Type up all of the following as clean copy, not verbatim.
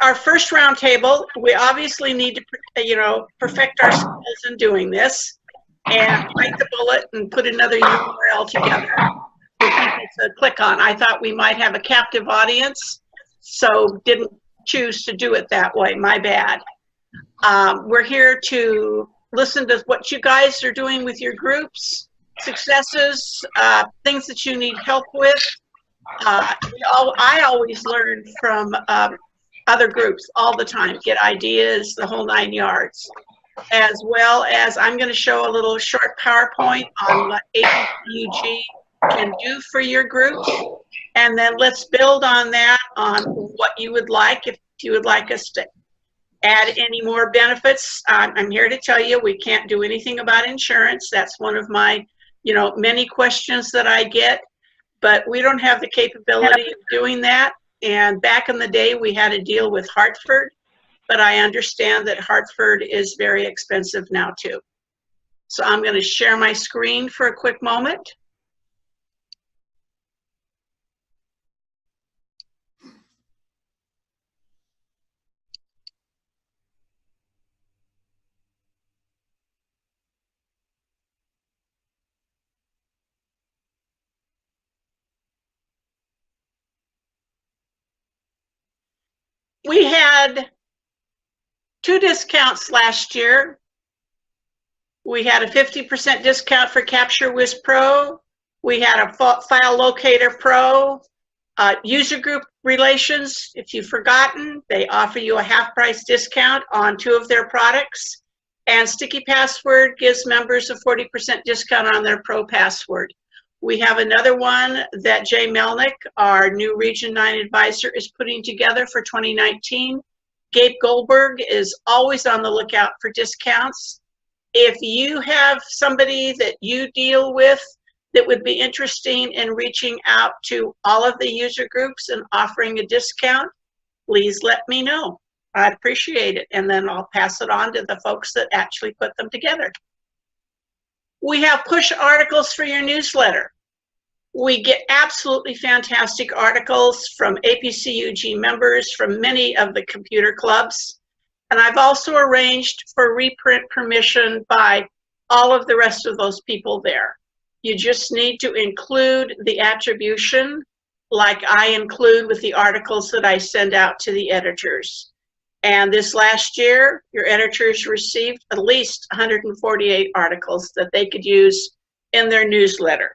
our first roundtable. We obviously need to, you know, perfect our skills in doing this and bite the bullet and put another URL together for people to click on. I thought we might have a captive audience, so didn't choose to do it that way. My bad. We're here to listen to what you guys are doing with your groups, successes, things that you need help with. I always learn from other groups all the time, get ideas, the whole 9 yards. As well as I'm going to show a little short PowerPoint on what APCUG can do for your groups. And then let's build on that, on what you would like, if you would like us to add any more benefits. I'm here to tell you we can't do anything about insurance. That's one of my, you know, many questions that I get, but we don't have the capability of doing that. And back in the day, we had to deal with Hartford, but I understand that Hartford is very expensive now too. So I'm going to share my screen for a quick moment. We had 2 discounts last year. We had a 50% discount for CaptureWhiz Pro. We had a File Locator Pro. User group relations, if you've forgotten, they offer you a half-price discount on 2 of their products. And Sticky Password gives members a 40% discount on their Pro password. We have another one that Jay Melnick, our new Region 9 advisor, is putting together for 2019. Gabe Goldberg is always on the lookout for discounts. If you have somebody that you deal with that would be interesting in reaching out to all of the user groups and offering a discount, please let me know. I'd appreciate it, and then I'll pass it on to the folks that actually put them together. We have push articles for your newsletter. We get absolutely fantastic articles from APCUG members, from many of the computer clubs. And I've also arranged for reprint permission by all of the rest of those people there. You just need to include the attribution like I include with the articles that I send out to the editors. And this last year, your editors received at least 148 articles that they could use in their newsletter.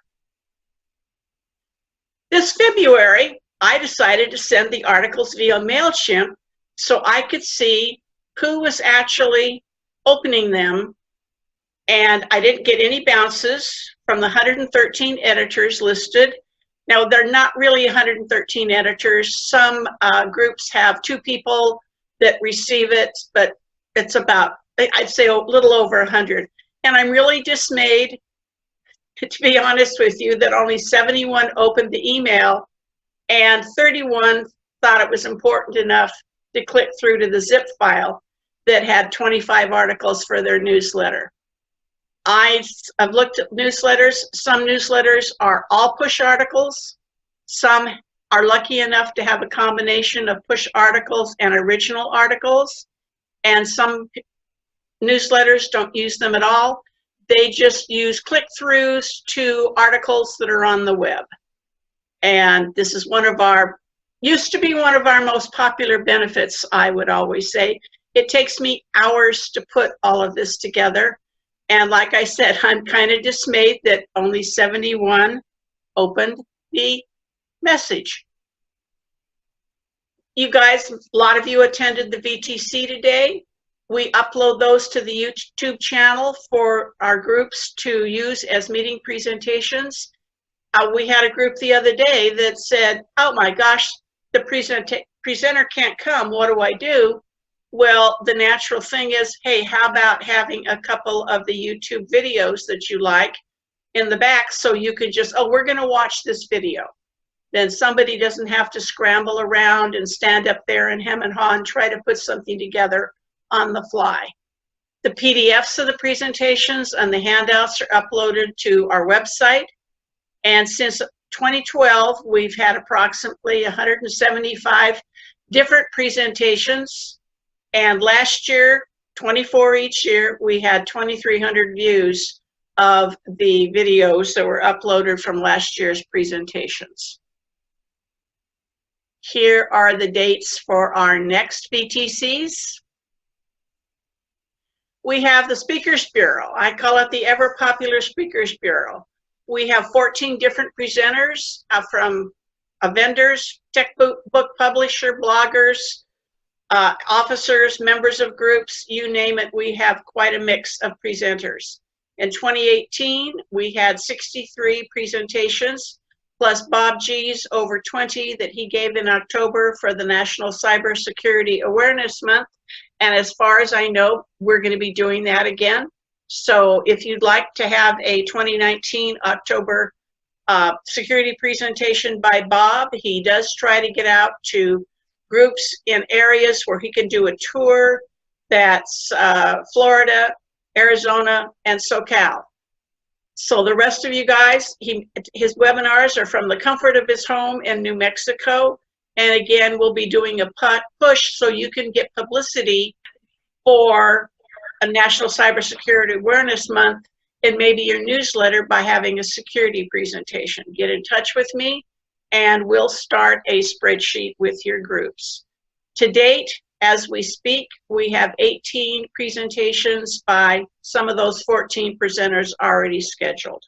This February, I decided to send the articles via MailChimp so I could see who was actually opening them. And I didn't get any bounces from the 113 editors listed. Now, they're not really 113 editors. Some groups have 2 people that receive it, but it's about, I'd say, a little over 100. And I'm really dismayed, to be honest with you, that only 71 opened the email and 31 thought it was important enough to click through to the zip file that had 25 articles for their newsletter. I've looked at newsletters. Some newsletters are all push articles. Some are lucky enough to have a combination of push articles and original articles. And some newsletters don't use them at all. They just use click-throughs to articles that are on the web. And this is one of our, used to be one of our most popular benefits, I would always say. It takes me hours to put all of this together. And like I said, I'm kind of dismayed that only 71 opened the message. You guys, a lot of you attended the VTC today. We upload those to the YouTube channel for our groups to use as meeting presentations. We had a group the other day that said, oh my gosh, the presenter can't come, what do I do? Well, the natural thing is, hey, how about having a couple of the YouTube videos that you like in the back so you can just, oh, we're gonna watch this video. Then somebody doesn't have to scramble around and stand up there and hem and haw and try to put something together on the fly. The PDFs of the presentations and the handouts are uploaded to our website. And since 2012, we've had approximately 175 different presentations. And last year, 24 each year, we had 2,300 views of the videos that were uploaded from last year's presentations. Here are the dates for our next VTCs. We have the Speakers Bureau. I call it the ever popular Speakers Bureau. We have 14 different presenters from vendors, tech book publisher, bloggers, officers, members of groups, you name it, we have quite a mix of presenters. In 2018, we had 63 presentations, plus Bob G's over 20 that he gave in October for the National Cybersecurity Awareness Month. And as far as I know, we're going to be doing that again. So if you'd like to have a 2019 October security presentation by Bob, he does try to get out to groups in areas where he can do a tour. That's Florida, Arizona, and SoCal. So the rest of you guys, his webinars are from the comfort of his home in New Mexico. And again, we'll be doing a push so you can get publicity for a National Cybersecurity Awareness Month and maybe your newsletter by having a security presentation. Get in touch with me and we'll start a spreadsheet with your groups. To date, as we speak, we have 18 presentations by some of those 14 presenters already scheduled.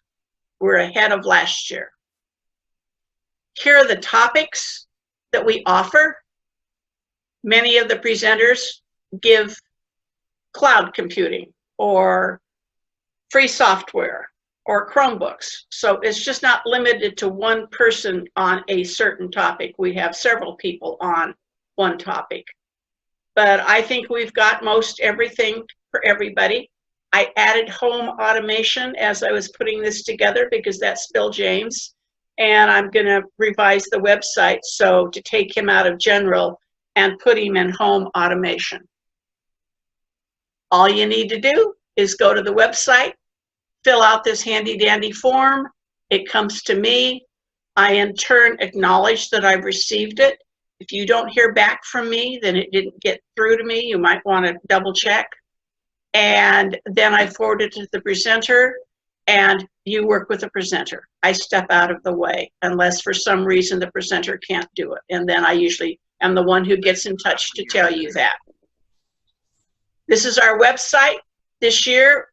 We're ahead of last year. Here are the topics that we offer. Many of the presenters give cloud computing or free software or Chromebooks. So it's just not limited to one person on a certain topic. We have several people on one topic. But I think we've got most everything for everybody. I added home automation as I was putting this together because that's Bill James. And I'm going to revise the website so to take him out of general and put him in home automation. All you need to do is go to the website, fill out this handy dandy form. It comes to me. I in turn acknowledge that I've received it. If you don't hear back from me, then it didn't get through to me. You might want to double check. And then I forward it to the presenter and you work with the presenter. I step out of the way unless for some reason the presenter can't do it. And then I usually am the one who gets in touch to tell you that. This is our website. This year,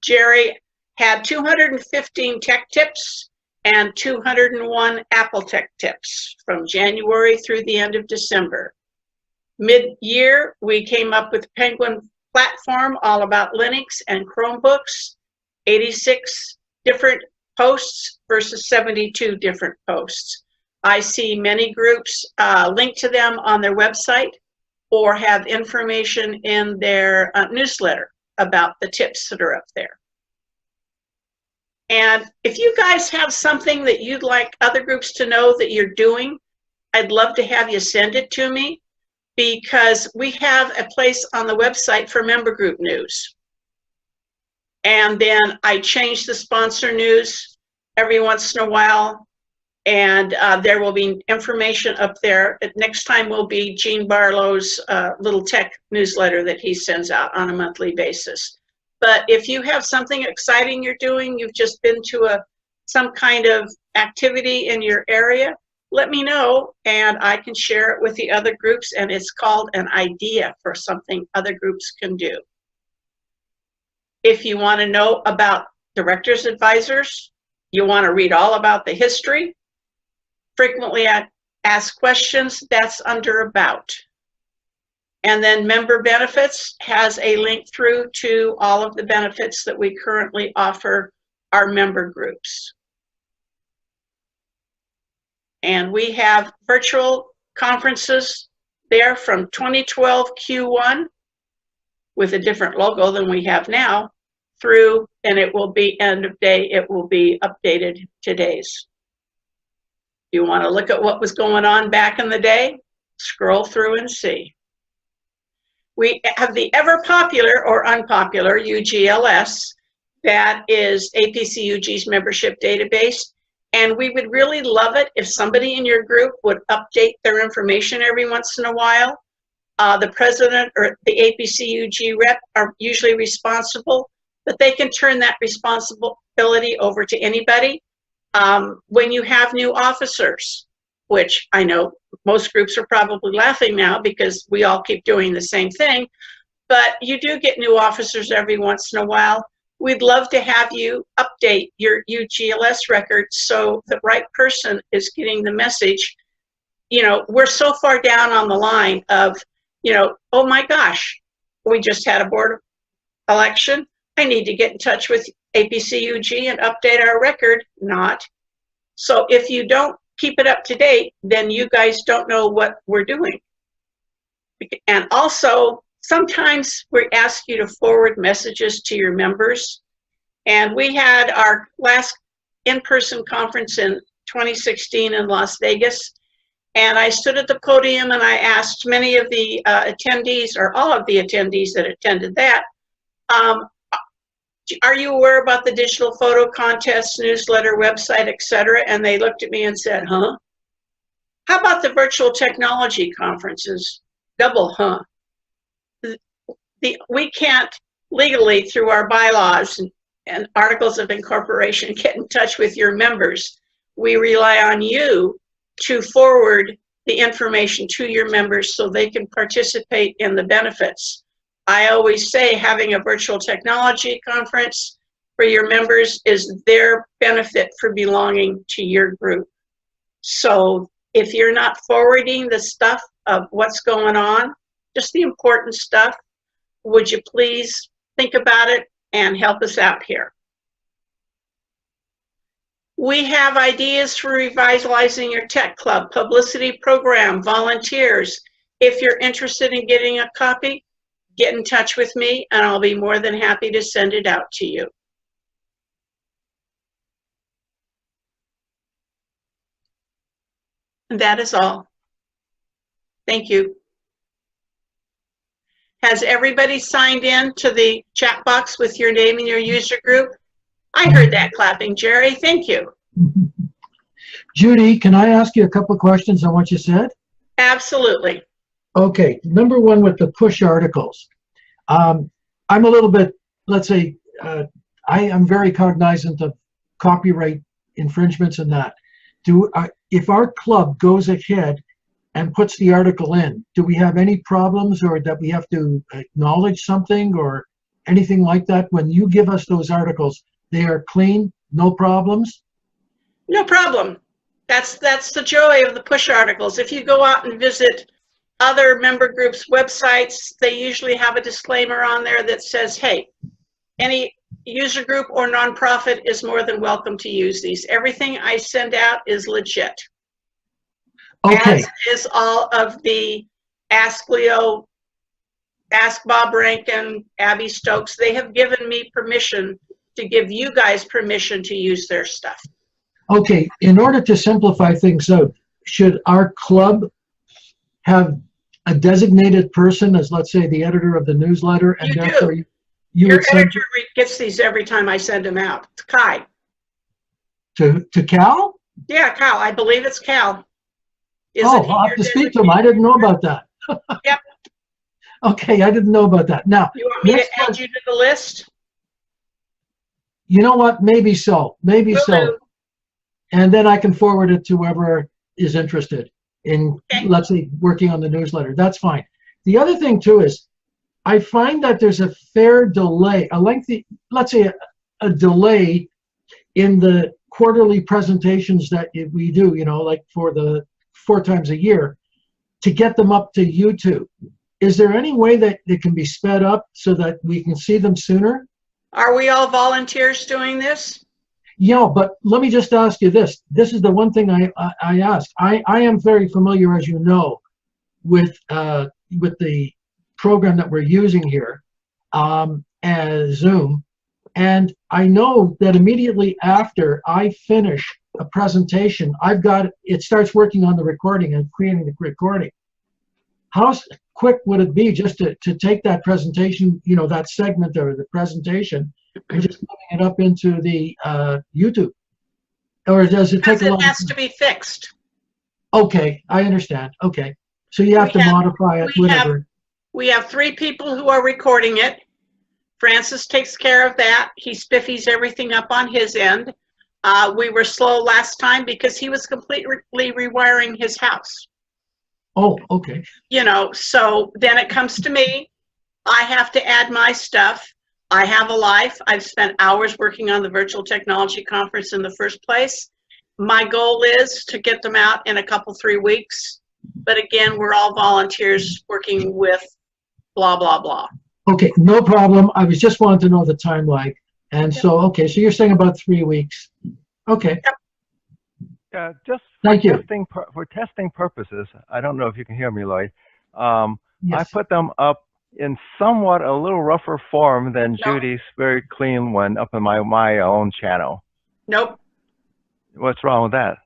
Jerry had 215 tech tips and 201 Apple tech tips from January through the end of December. Mid-year, we came up with Penguin platform all about Linux and Chromebooks, 86 different posts versus 72 different posts. I see many groups link to them on their website or have information in their newsletter about the tips that are up there. And if you guys have something that you'd like other groups to know that you're doing, I'd love to have you send it to me because we have a place on the website for member group news. And then I change the sponsor news every once in a while. And there will be information up there. Next time will be Gene Barlow's little tech newsletter that he sends out on a monthly basis. But if you have something exciting you're doing, you've just been to some kind of activity in your area, let me know and I can share it with the other groups. And it's called an idea for something other groups can do. If you want to know about directors' advisors, you want to read all about the history, frequently asked questions, that's under About. And then Member Benefits has a link through to all of the benefits that we currently offer our member groups. And we have virtual conferences there from 2012 Q1 with a different logo than we have now through, and it will be end of day, it will be updated today's. You want to look at what was going on back in the day? Scroll through and see. We have the ever popular or unpopular UGLS. That is APCUG's membership database. And we would really love it if somebody in your group would update their information every once in a while. The president or the APCUG rep are usually responsible, but they can turn that responsibility over to anybody. When you have new officers, which I know most groups are probably laughing now because we all keep doing the same thing, but you do get new officers every once in a while. We'd love to have you update your UGLS record so the right person is getting the message. You know, we're so far down on the line of, you know, oh my gosh, we just had a board election. I need to get in touch with APCUG and update our record. Not. So if you don't keep it up to date, then you guys don't know what we're doing. And also, sometimes we ask you to forward messages to your members. And we had our last in-person conference in 2016 in Las Vegas. And I stood at the podium and I asked many of the attendees, or all of the attendees that attended that, are you aware about the digital photo contest, newsletter, website, etc.? And they looked at me and said, huh? How about the virtual technology conferences? Double, huh? We can't legally, through our bylaws and articles of incorporation, get in touch with your members. We rely on you to forward the information to your members so they can participate in the benefits. I always say having a virtual technology conference for your members is their benefit for belonging to your group. So if you're not forwarding the stuff of what's going on, just the important stuff, would you please think about it and help us out here? We have ideas for revitalizing your tech club, publicity program, volunteers. If you're interested in getting a copy, get in touch with me and I'll be more than happy to send it out to you. And that is all. Thank you. Has everybody signed in to the chat box with your name and your user group? I heard that clapping, Jerry. Thank you. Judy, can I ask you a couple of questions on what you said? Absolutely. Okay, number one with the push articles. I'm a little bit, let's say, I am very cognizant of copyright infringements and that. If our club goes ahead and puts the article in, do we have any problems or that we have to acknowledge something or anything like that? When you give us those articles, they are clean, no problems? No problem. That's the joy of the push articles. If you go out and visit other member groups' websites, they usually have a disclaimer on there that says, hey, any user group or nonprofit is more than welcome to use these. Everything I send out is legit. Okay. As is all of the Ask Leo, Ask Bob Rankin, Abby Stokes. They have given me permission to give you guys permission to use their stuff. Okay, in order to simplify things out, should our club have a designated person as, let's say, the editor of the newsletter? And You therefore do. You Your would send editor gets these every time I send them out. It's Kai. to Cal? Yeah, Cal. I believe it's Cal. Oh, I'll have to speak to him. I didn't know about that. Yep. Okay, I didn't know about that. Now, You want me to add you to the list? You know what? Maybe so. Maybe Will so. do. And then I can forward it to whoever is interested in, Okay. let's say, working on the newsletter. That's fine. The other thing, too, is I find that there's a fair delay, a lengthy, let's say, a delay in the quarterly presentations that we do, you know, like for the 4 times a year, to get them up to YouTube. Is there any way that it can be sped up so that we can see them sooner? Are we all volunteers doing this? Yeah, but let me just ask you this. This is the one thing I ask. I am very familiar, as you know, with the program that we're using here, as Zoom, and I know that immediately after I finish a presentation, it starts working on the recording and creating the recording. How quick would it be just to take that presentation, you know, that segment or the presentation, and just putting it up into the YouTube? or does it take Because a it long has time? to be fixed. Okay, I understand. Okay. So you have to modify it, whatever. We have 3 people who are recording it. Francis takes care of that. He spiffies everything up on his end. We were slow last time because he was completely rewiring his house. Oh, okay. You know, so then it comes to me. I have to add my stuff. I have a life. I've spent hours working on the virtual technology conference in the first place. My goal is to get them out in a couple, 3 weeks. But again, we're all volunteers working with blah, blah, blah. Okay, no problem. I was just wanting to know the timeline. And so, okay, so you're saying about 3 weeks. Okay. Yeah, just Thank you. for testing purposes, I don't know if you can hear me, Lloyd. Yes. I put them up in somewhat a little rougher form than No. Judy's very clean one up in my own channel. Nope. What's wrong with that?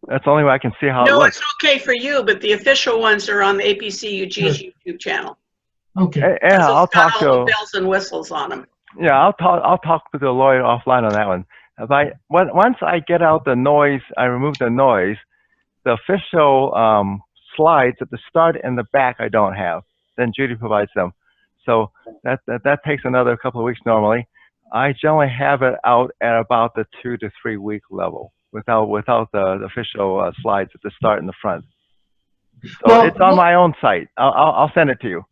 That's the only way I can see how it No, looks. it's okay for you, but the official ones are on the APCUG's YouTube channel. Okay. Yeah, I'll It's got talk all the to. bells and whistles on them. Yeah, I'll talk with the lawyer offline on that one. Once I get out the noise, I remove the noise. The official slides at the start and the back I don't have. Then Judy provides them. So that takes another couple of weeks normally. I generally have it out at about the 2 to 3 week level without the official slides at the start and the front. So Well, it's on my own site. I'll send it to you.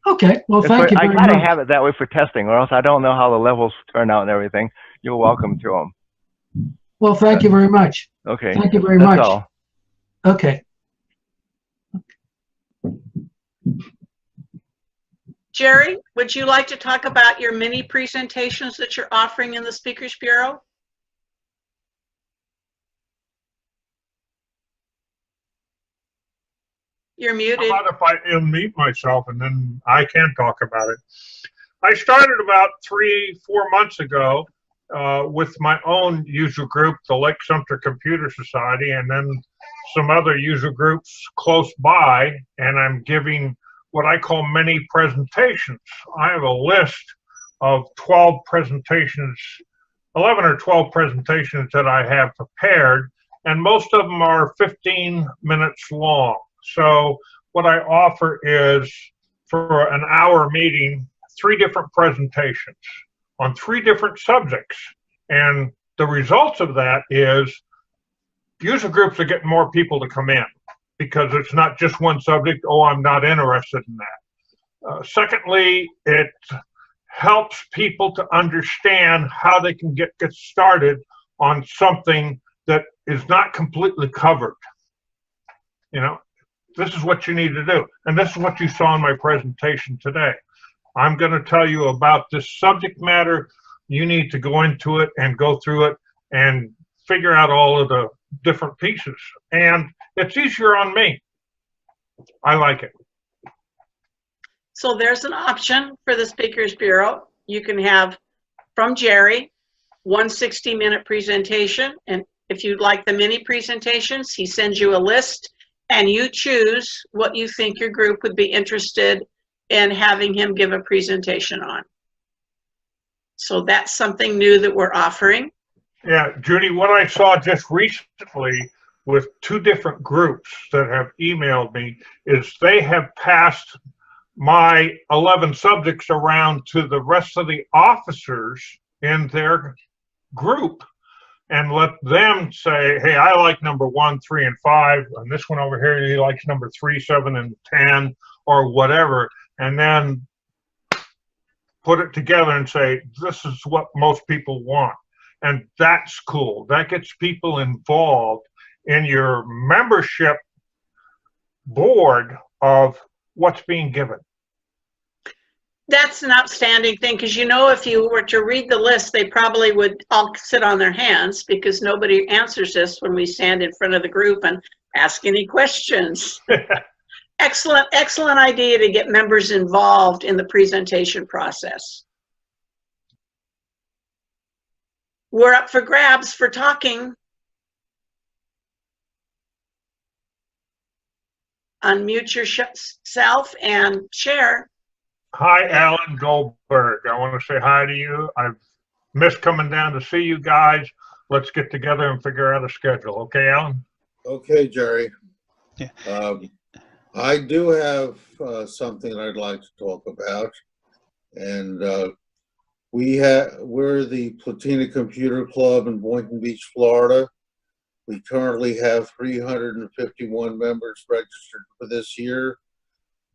Okay. Well, thank you I very gotta much. have it that way for testing, or else I don't know how the levels turn out and everything. You're welcome to them. Well, thank you very much. Okay. Thank you very That's much. all. Okay. Jerry, would you like to talk about your mini presentations that you're offering in the Speakers Bureau? You're muted. How about if I unmute myself and then I can talk about it? I started about 3-4 months ago with my own user group, the Lake Sumter Computer Society, and then some other user groups close by, and I'm giving what I call mini presentations. I have a list of 12 presentations, 11 or 12 presentations that I have prepared, and most of them are 15 minutes long. So what I offer is, for an hour meeting, 3 different presentations on 3 different subjects. And the results of that is user groups are getting more people to come in because it's not just one subject. Oh, I'm not interested in that. Secondly, it helps people to understand how they can get started on something that is not completely covered. You know, this is what you need to do. And this is what you saw in my presentation today. I'm going to tell you about this subject matter. You need to go into it and go through it and figure out all of the different pieces. And it's easier on me. I like it. So there's an option for the Speakers Bureau. You can have, from Jerry, 1 60-minute presentation. And if you'd like the mini presentations, he sends you a list and you choose what you think your group would be interested in having him give a presentation on. So that's something new that we're offering. Yeah, Judy, what I saw just recently with 2 different groups that have emailed me is they have passed my 11 subjects around to the rest of the officers in their group and let them say, hey, I like number 1, 3, and 5, and this one over here, he likes number 3, 7, and 10, or whatever, and then put it together and say, this is what most people want. And that's cool. That gets people involved in your membership board of what's being given. That's an outstanding thing, because you know, if you were to read the list, they probably would all sit on their hands because nobody answers this when we stand in front of the group and ask any questions. Excellent, excellent idea to get members involved in the presentation process. We're up for grabs for talking. Unmute yourself and share. Hi, Alan Goldberg. I want to say hi to you. I've missed coming down to see you guys. let's get together and figure out a schedule. Okay, Alan? Okay, Jerry. Yeah. I do have something I'd like to talk about, and we're the Platina Computer Club in Boynton Beach, Florida. We currently have 351 members registered for this year,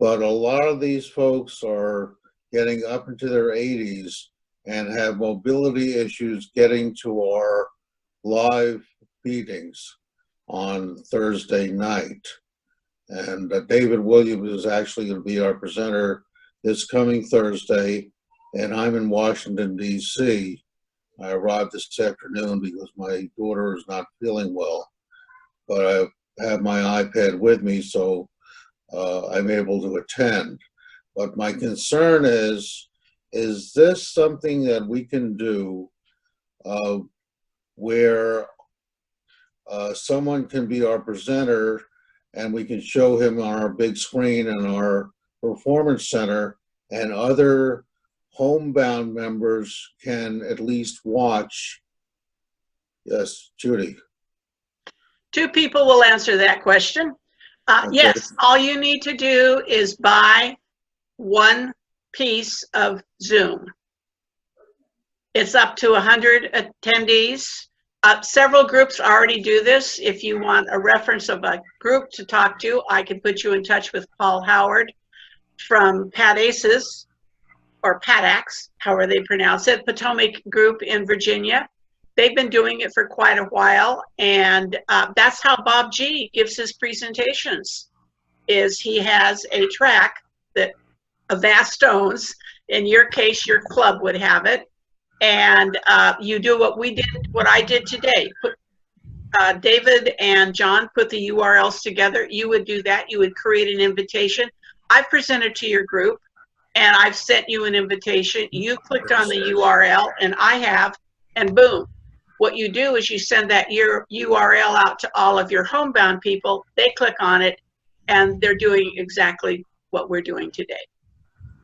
but a lot of these folks are getting up into their 80s and have mobility issues getting to our live meetings on Thursday night. And David Williams is actually going to be our presenter this coming Thursday, and I'm in Washington, D.C. I arrived this afternoon because my daughter is not feeling well, but I have my iPad with me, so I'm able to attend. But my concern is this something that we can do where someone can be our presenter and we can show him on our big screen in our performance center, and other homebound members can at least watch? Yes, Judy. Two people will answer that question. Okay. Yes, all you need to do is buy one piece of Zoom. It's up to 100 attendees. Several groups already do this. If you want a reference of a group to talk to, I can put you in touch with Paul Howard from PADACES, or PADAX, however they pronounce it, Potomac Group in Virginia. They've been doing it for quite a while, and that's how Bob G gives his presentations, is he has a track that Avast owns. In your case, your club would have it. And you do what I did today. David and John put the URLs together. You would do that. You would create an invitation. I've presented to your group, and I've sent you an invitation. You clicked on the URL, and I have, and boom. What you do is you send that your URL out to all of your homebound people. They click on it, and they're doing exactly what we're doing today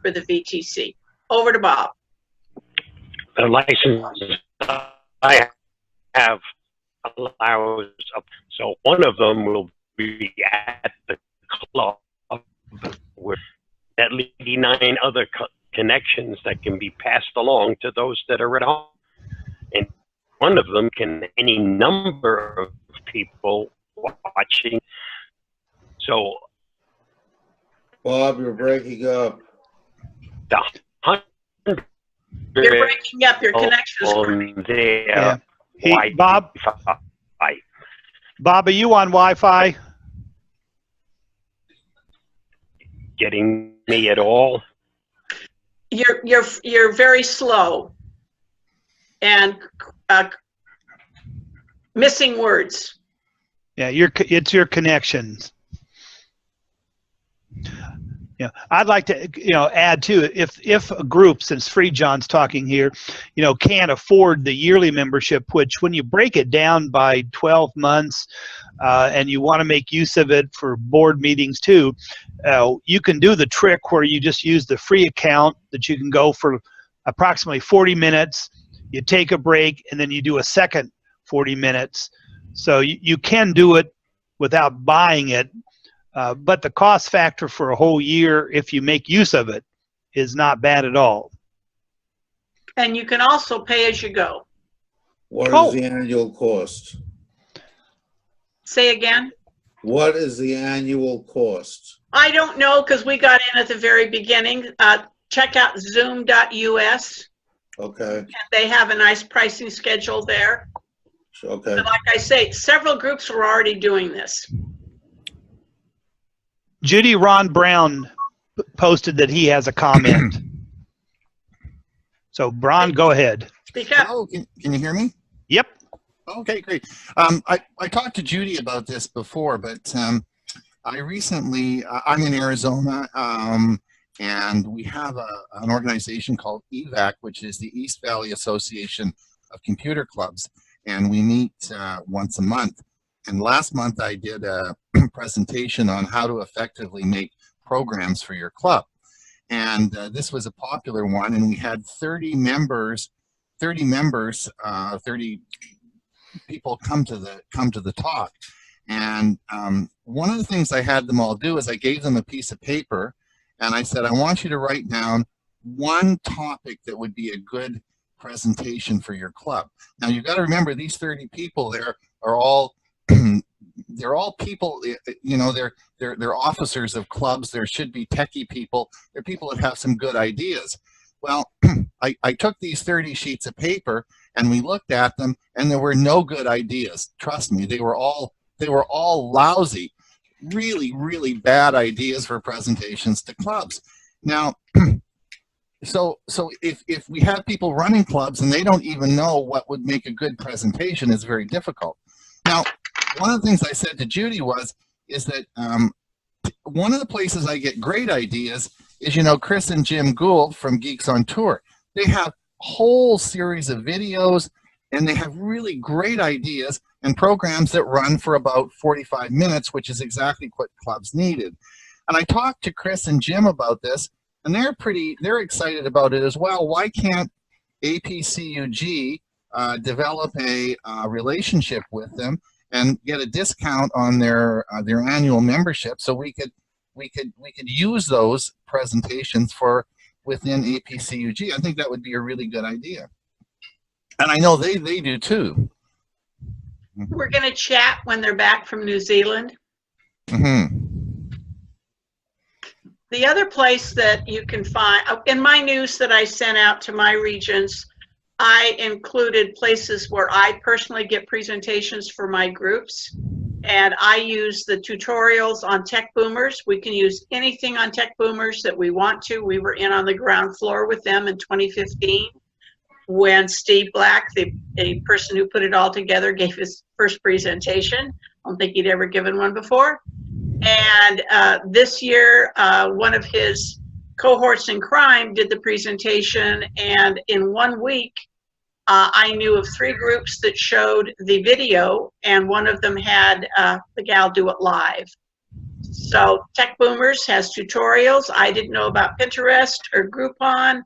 for the VTC. Over to Bob. The license I have allows up, so one of them will be at the club with at least 9 other connections that can be passed along to those that are at home. And one of them can any number of people watching. So, Bob, you're breaking up. the 100 You're breaking up. Your connection is great. on there. Yeah. Hey, Bob. Wi-Fi. Bob, are you on Wi-Fi? Getting me at all? You're very slow and missing words. Yeah, it's your connections. Yeah, I'd like to, add too, if a group, since Free John's talking here, can't afford the yearly membership, which when you break it down by 12 months, and you want to make use of it for board meetings too, you can do the trick where you just use the free account that you can go for approximately 40 minutes, you take a break, and then you do a second 40 minutes. So you can do it without buying it. But the cost factor for a whole year, if you make use of it, is not bad at all. And you can also pay as you go. What is the annual cost? Say again? What is the annual cost? I don't know, because we got in at the very beginning. Check out zoom.us. Okay. And they have a nice pricing schedule there. Okay. But like I say, several groups were already doing this. Judy Ron Brown posted that he has a comment. So, Bron, go ahead. Speak up. Oh, can you hear me? Yep. Okay, great. I talked to Judy about this before, but I recently, I'm in Arizona, and we have an organization called EVAC, which is the East Valley Association of Computer Clubs, and we meet once a month. And last month I did a presentation on how to effectively make programs for your club. And this was a popular one, and we had 30 members, 30 people come to the talk. And one of the things I had them all do is I gave them a piece of paper, and I said, I want you to write down one topic that would be a good presentation for your club. Now you've got to remember, these 30 people there are all they're all people, you know, they're officers of clubs. There should be techie people. They're people that have some good ideas. Well, I took these 30 sheets of paper and we looked at them, and there were no good ideas. Trust me, they were all lousy, really, really bad ideas for presentations to clubs. Now, so if we have people running clubs and they don't even know what would make a good presentation, it's very difficult. Now, one of the things I said to Judy is that one of the places I get great ideas is, you know, Chris and Jim Gould from Geeks on Tour. They have a whole series of videos, and they have really great ideas and programs that run for about 45 minutes, which is exactly what clubs needed. And I talked to Chris and Jim about this, and they're excited about it as well. Why can't APCUG develop a relationship with them and get a discount on their annual membership, so we could use those presentations for within APCUG? I think that would be a really good idea, and I know they do too. We're going to chat when they're back from New Zealand. Mm-hmm. The other place that you can find, in my news that I sent out to my regions, I included places where I personally get presentations for my groups, and I use the tutorials on Tech Boomers. We can use anything on Tech Boomers that we want to. We were in on the ground floor with them in 2015 when Steve Black, a person who put it all together, gave his first presentation. I don't think he'd ever given one before. And this year, one of his cohorts in crime did the presentation, and in 1 week, I knew of 3 groups that showed the video, and one of them had the gal do it live. So Tech Boomers has tutorials. I didn't know about Pinterest or Groupon.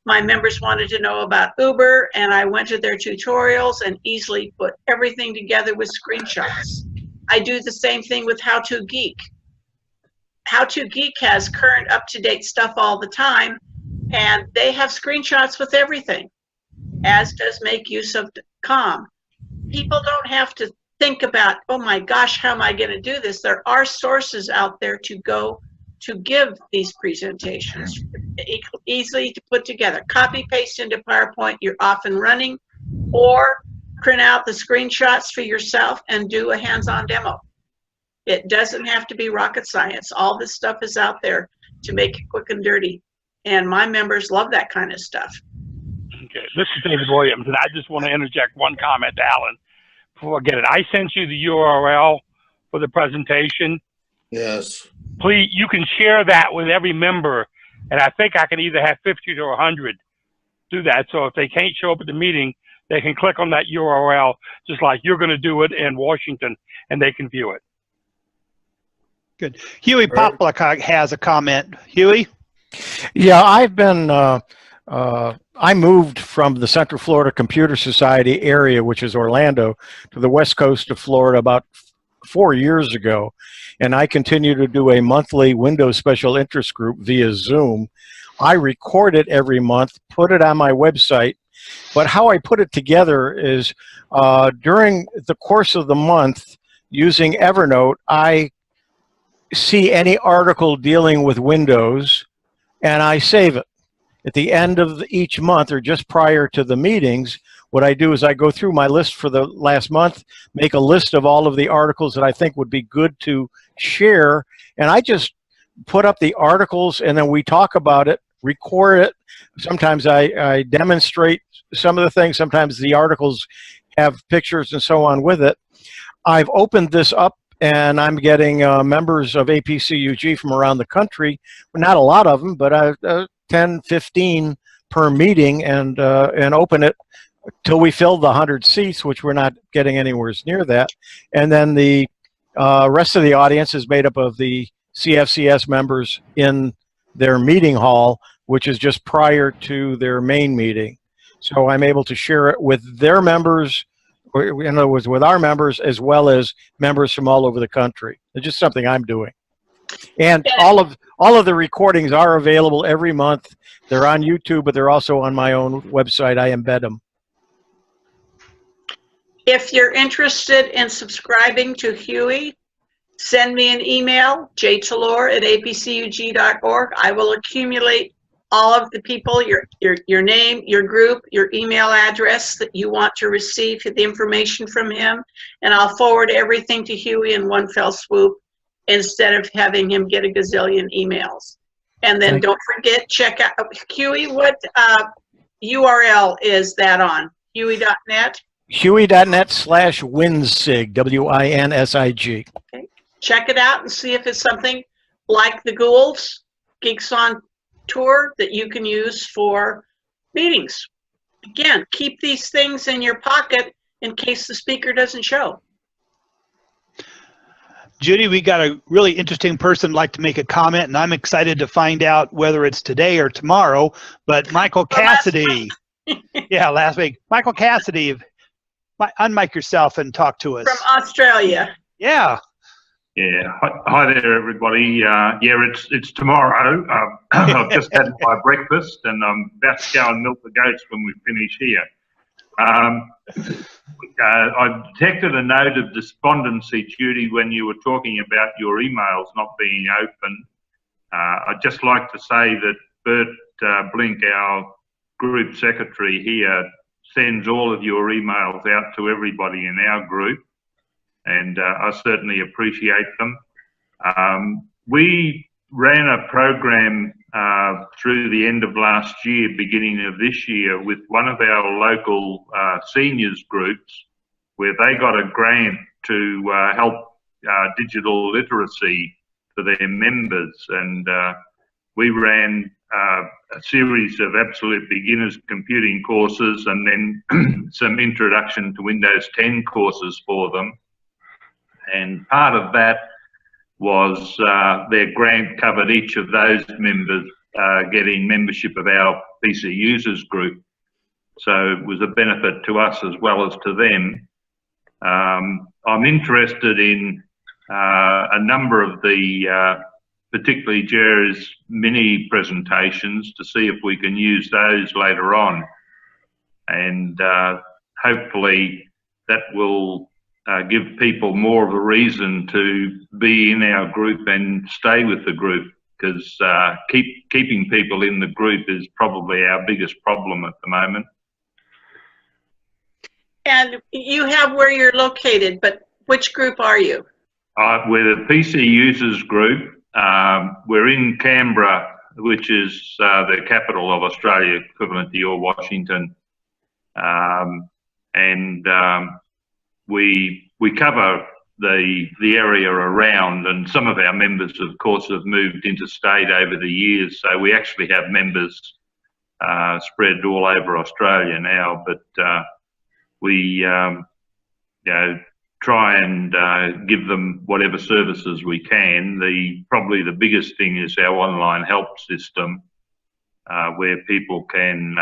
My members wanted to know about Uber, and I went to their tutorials and easily put everything together with screenshots. I do the same thing with How To Geek. How To Geek has current up-to-date stuff all the time, and they have screenshots with everything, as does MakeUseOf.com. People don't have to think about, oh my gosh, how am I going to do this? There are sources out there to go to give these presentations, easily to put together. Copy, paste into PowerPoint, you're off and running, or print out the screenshots for yourself and do a hands-on demo. It doesn't have to be rocket science. All this stuff is out there to make it quick and dirty, and my members love that kind of stuff. Okay, this is David Williams, and I just want to interject one comment to Alan before I get it. I sent you the URL for the presentation. Yes. Please, you can share that with every member, and I think I can either have 50 or 100 do that. So if they can't show up at the meeting, they can click on that URL, just like you're going to do it in Washington, and they can view it. Good. Huey Poplak has a comment. Huey? Yeah, I've been, I moved from the Central Florida Computer Society area, which is Orlando, to the west coast of Florida about 4 years ago. And I continue to do a monthly Windows Special Interest Group via Zoom. I record it every month, put it on my website. But how I put it together is during the course of the month, using Evernote, I see any article dealing with Windows and I save it. At the end of each month or just prior to the meetings, what I do is I go through my list for the last month, make a list of all of the articles that I think would be good to share, and I just put up the articles and then we talk about it, record it. Sometimes I demonstrate some of the things. Sometimes the articles have pictures and so on with it. I've opened this up and I'm getting members of APCUG from around the country. Not a lot of them, but 10, 15 per meeting, and open it till we fill the 100 seats, which we're not getting anywhere near that. And then the rest of the audience is made up of the CFCS members in their meeting hall, which is just prior to their main meeting. So I'm able to share it with their members In other words, with our members as well as members from all over the country. It's just something I'm doing. And all of the recordings are available every month. They're on YouTube, but they're also on my own website. I embed them. If you're interested in subscribing to Huey, send me an email, jtalor@apcug.org. I will accumulate all of the people, your name, your group, your email address that you want to receive the information from him, and I'll forward everything to Huey in one fell swoop instead of having him get a gazillion emails. And then don't forget, check out Huey. What URL is that on? Huey.net? Huey.net/WINSIG, WINSIG. Okay. Check it out and see if it's something like the Goulds Geeks on Tour that you can use for meetings. Again, keep these things in your pocket in case the speaker doesn't show. Judy, we got a really interesting person like to make a comment, and I'm excited to find out whether it's today or tomorrow. But Michael Cassidy, yeah, last week. Michael Cassidy, unmic yourself and talk to us. From Australia. Yeah. Yeah. Hi there, everybody. Yeah, it's tomorrow. I've just had my breakfast, and I'm about to go and milk the goats when we finish here. I detected a note of despondency, Judy, when you were talking about your emails not being open. I'd just like to say that Bert Blink, our group secretary here, sends all of your emails out to everybody in our group, and I certainly appreciate them. We ran a program through the end of last year, beginning of this year, with one of our local seniors groups, where they got a grant to help digital literacy for their members. And we ran a series of absolute beginners computing courses, and then some introduction to Windows 10 courses for them. And part of that was their grant covered each of those members getting membership of our PC users group. So it was a benefit to us as well as to them. I'm interested in a number of the, particularly Jerry's mini presentations, to see if we can use those later on. And hopefully that will give people more of a reason to be in our group and stay with the group, because keeping people in the group is probably our biggest problem at the moment. And you have where you're located, but which group are you? We're the PC users group. We're in Canberra, which is the capital of Australia, equivalent to your Washington. We cover the area around, and some of our members, of course, have moved interstate over the years. So we actually have members spread all over Australia now. But we you know, try and give them whatever services we can. Probably the biggest thing is our online help system, where people can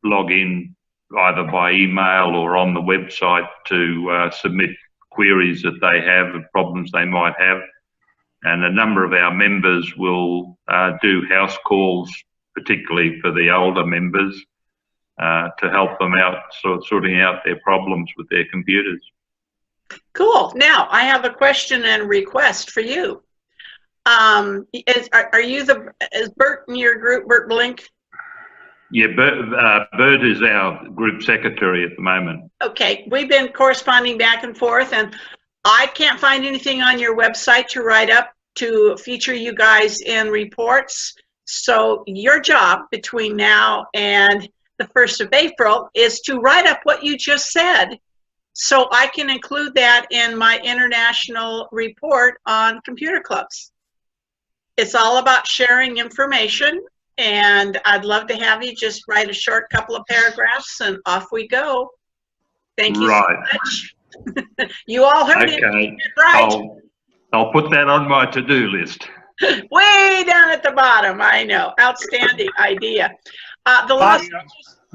log in either by email or on the website to submit queries that they have, problems they might have. And a number of our members will do house calls, particularly for the older members, to help them out, sorting out their problems with their computers. Cool. Now, I have a question and request for you. Is Bert in your group, Bert Blink? Yeah, Bert is our group secretary at the moment. Okay, we've been corresponding back and forth, and I can't find anything on your website to write up to feature you guys in reports. So your job between now and the 1st of April is to write up what you just said, so I can include that in my international report on computer clubs. It's all about sharing information, and I'd love to have you just write a short couple of paragraphs and off we go. Thank you so much. You all heard it. Right. I'll put that on my to-do list. Way down at the bottom, I know. Outstanding idea. The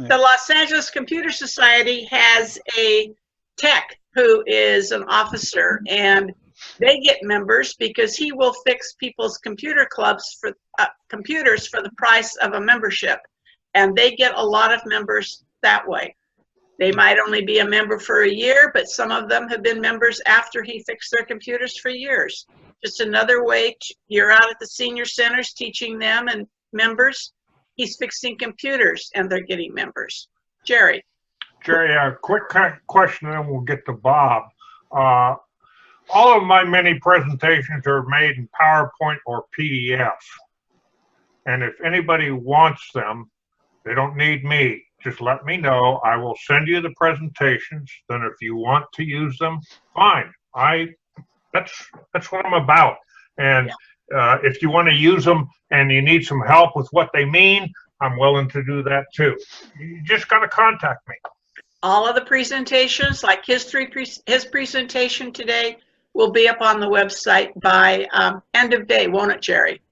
Los Angeles Computer Society has a Tech, who is an officer, and they get members because he will fix people's computer clubs for computers for the price of a membership, and they get a lot of members that way. They might only be a member for a year, but some of them have been members after he fixed their computers for years. Just another way you're out at the senior centers teaching them and members. He's fixing computers and they're getting members. Jerry. Jerry, a quick question, and then we'll get to Bob. All of my many presentations are made in PowerPoint or PDF. And if anybody wants them, they don't need me. Just let me know. I will send you the presentations. Then if you want to use them, fine. That's what I'm about. And if you want to use them and you need some help with what they mean, I'm willing to do that too. You just got to contact me. All of the presentations, like his presentation today, will be up on the website by end of day, won't it, Jerry?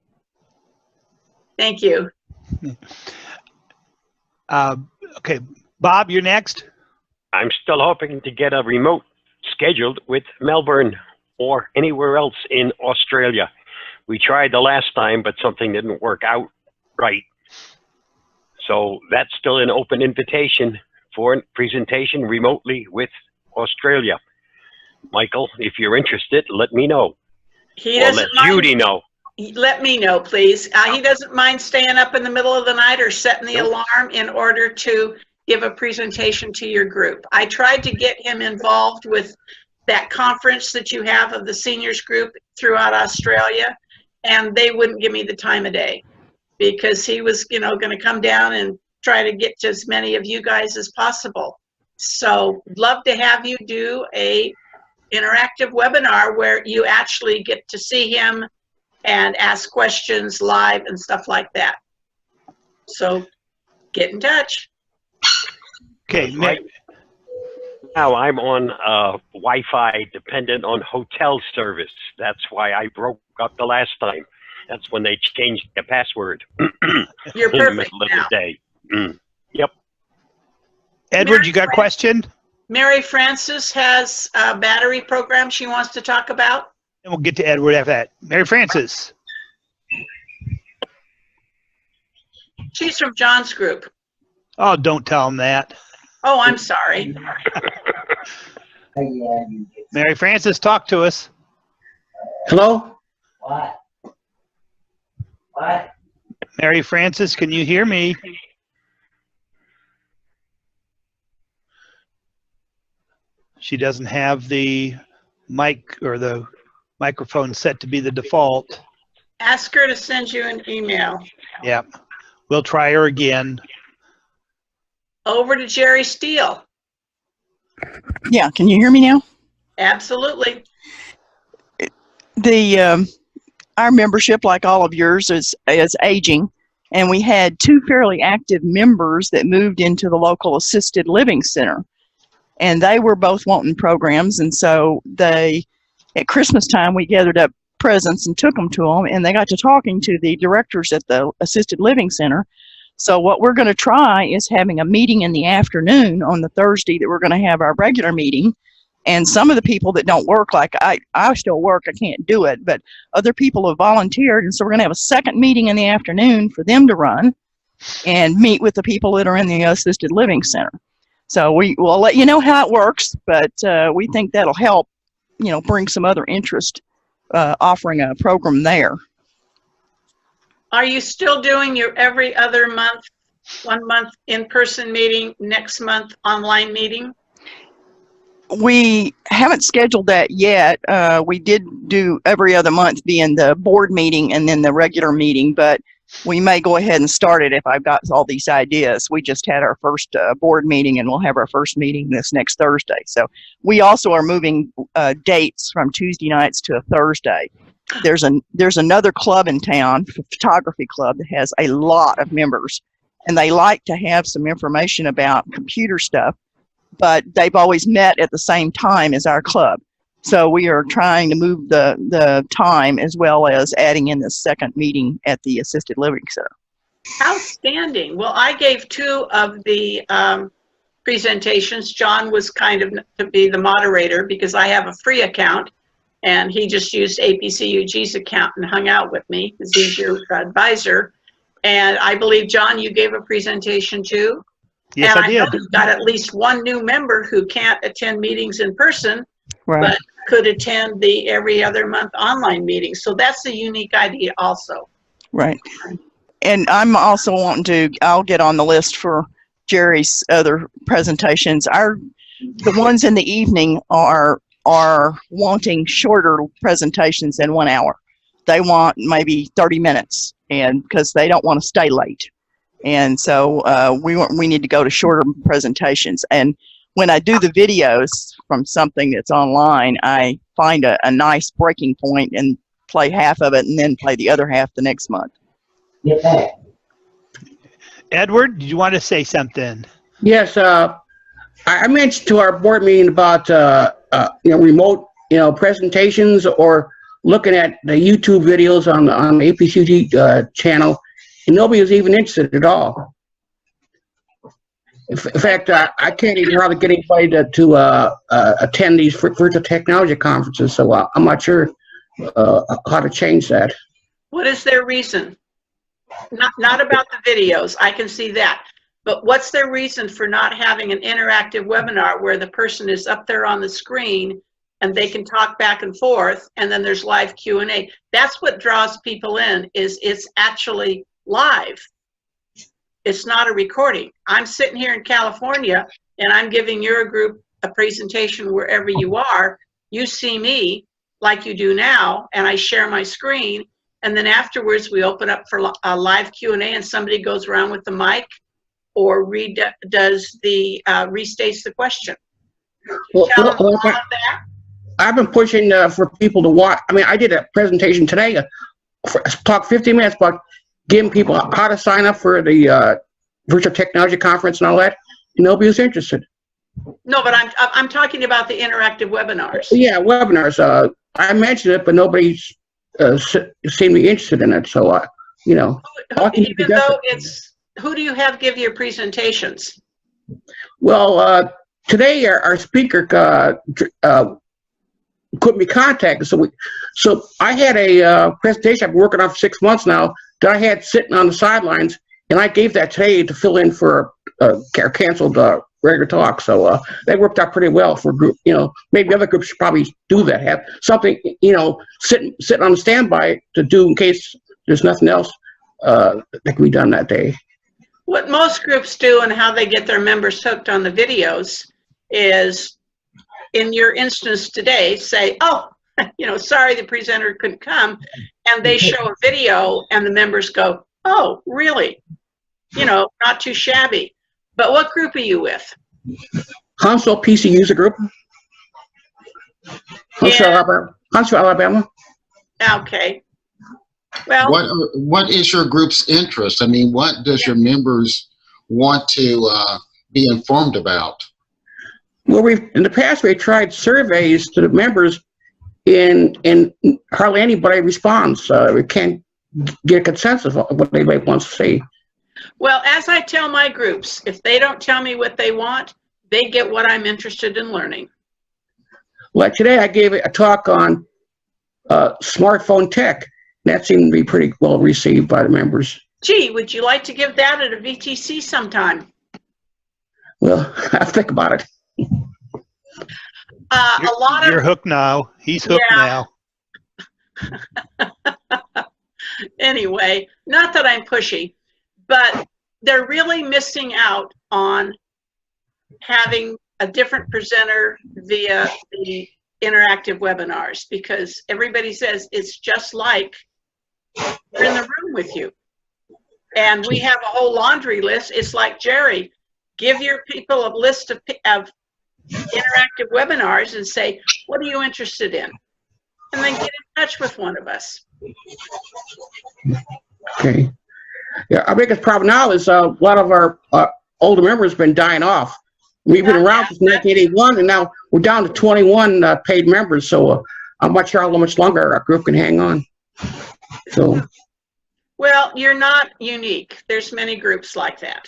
Thank you. Okay, Bob, you're next. I'm still hoping to get a remote scheduled with Melbourne or anywhere else in Australia. We tried the last time, but something didn't work out right. So that's still an open invitation for a presentation remotely with Australia. Michael, if you're interested, let me know. He or doesn't let mind. Judy know. Let me know, please. He doesn't mind staying up in the middle of the night or setting the alarm in order to give a presentation to your group. I tried to get him involved with that conference that you have of the seniors group throughout Australia, and they wouldn't give me the time of day because he was, going to come down and try to get to as many of you guys as possible. So love to have you do a interactive webinar where you actually get to see him and ask questions live and stuff like that. So get in touch. Okay. Right now I'm on Wi-Fi dependent on hotel service. That's why I broke up the last time. That's when they changed the password. You're in perfect the middle now. of the day. Yep. Edward, you got a question? Mary Frances has a battery program she wants to talk about. And we'll get to Edward after that. Mary Frances. She's from John's group. Oh, don't tell him that. Oh, I'm sorry. Mary Frances, talk to us. Hello? What? Mary Frances, can you hear me? She doesn't have the mic or the microphone set to be the default. Ask her to send you an email. Yep. We'll try her again. Over to Jerry Steele. Yeah, can you hear me now? Absolutely. Our membership, like all of yours, is aging, and we had 2 fairly active members that moved into the local assisted living center, and they were both wanting programs, and so at Christmas time we gathered up presents and took them to them, and they got to talking to the directors at the assisted living center. So what we're going to try is having a meeting in the afternoon on the Thursday that we're going to have our regular meeting. And some of the people that don't work, like I still work, I can't do it, but other people have volunteered. And so we're going to have a second meeting in the afternoon for them to run and meet with the people that are in the assisted living center. So we will let you know how it works, but we think that'll help, bring some other interest, offering a program there. Are you still doing your every other month, 1 month in-person meeting, next month online meeting? We haven't scheduled that yet. We did do every other month being the board meeting and then the regular meeting, but we may go ahead and start it if I've got all these ideas. We just had our first board meeting, and we'll have our first meeting this next Thursday. So we also are moving dates from Tuesday nights to a Thursday. There's another club in town, photography club, that has a lot of members, and they like to have some information about computer stuff, but they've always met at the same time as our club. So we are trying to move the time, as well as adding in the second meeting at the assisted living center. Outstanding. Well, I gave 2 of the presentations. John was kind of to be the moderator because I have a free account, and he just used APCUG's account and hung out with me because he's your advisor. And I believe, John, you gave a presentation too. Yes, and I did. know you've got at least one new member who can't attend meetings in person, Right. but could attend the every other month online meeting. So that's a unique idea also. Right. And I'm also wanting to, I'll get on the list for Jerry's other presentations. The ones in the evening are wanting shorter presentations than 1 hour. They want maybe 30 minutes, and because they don't want to stay late. And so we need to go to shorter presentations. And when I do the videos from something that's online, I find a nice breaking point and play half of it and then play the other half the next month. Get back. Edward, do you want to say something? Yes, I mentioned to our board meeting about remote presentations or looking at the YouTube videos on the APCUG channel, and nobody was even interested at all. In fact, I can't even hardly get anybody to attend these virtual technology conferences, so I'm not sure how to change that. What is their reason? Not about the videos, I can see that. But what's their reason for not having an interactive webinar where the person is up there on the screen and they can talk back and forth, and then there's live Q&A? That's what draws people in, is it's actually live. It's not a recording. I'm sitting here in California and I'm giving your group a presentation wherever you are. You see me like you do now, and I share my screen, and then afterwards we open up for a live Q&A, and somebody goes around with the mic or restates the question. I've been pushing for people to watch. I mean, I did a presentation today, talk 15 minutes about giving people how to sign up for the virtual technology conference and all that, and nobody was interested. No, but I'm talking about the interactive webinars. Yeah, webinars. I mentioned it, but nobody's seemed to be interested in it. So, even though who do you have give your presentations? Well, today our speaker couldn't be contacted, so I had a presentation I've been working on for 6 months now that I had sitting on the sidelines, and I gave that today to fill in for canceled regular talk. So that worked out pretty well for a group. Maybe other groups should probably do that. Have something, sitting on the standby to do in case there's nothing else that can be done that day. What most groups do and how they get their members hooked on the videos is, in your instance today, say, oh, sorry the presenter couldn't come, and they show a video and the members go, oh, really? Not too shabby. But what group are you with? Huntsville PC User Group. Huntsville, Alabama. Okay. Well, what is your group's interest? I mean, what does your members want to be informed about? Well, in the past we've tried surveys to the members, and hardly anybody responds. We can't get a consensus of what anybody wants to see. Well, as I tell my groups, if they don't tell me what they want, they get what I'm interested in learning. Like today, I gave a talk on smartphone tech. That seemed to be pretty well received by the members. Gee, would you like to give that at a VTC sometime? Well, I'll think about it. You're hooked now. He's hooked now. Anyway, not that I'm pushy, but they're really missing out on having a different presenter via the interactive webinars, because everybody says it's just like they're in the room with you. And we have a whole laundry list. It's like, Jerry, give your people a list of interactive webinars and say, what are you interested in? And then get in touch with one of us. Okay. Yeah, our biggest problem now is a lot of our older members have been dying off. We've been around since 1981, and now we're down to 21 paid members. So I'm not sure how much longer our group can hang on. So. Well, you're not unique. There's many groups like that.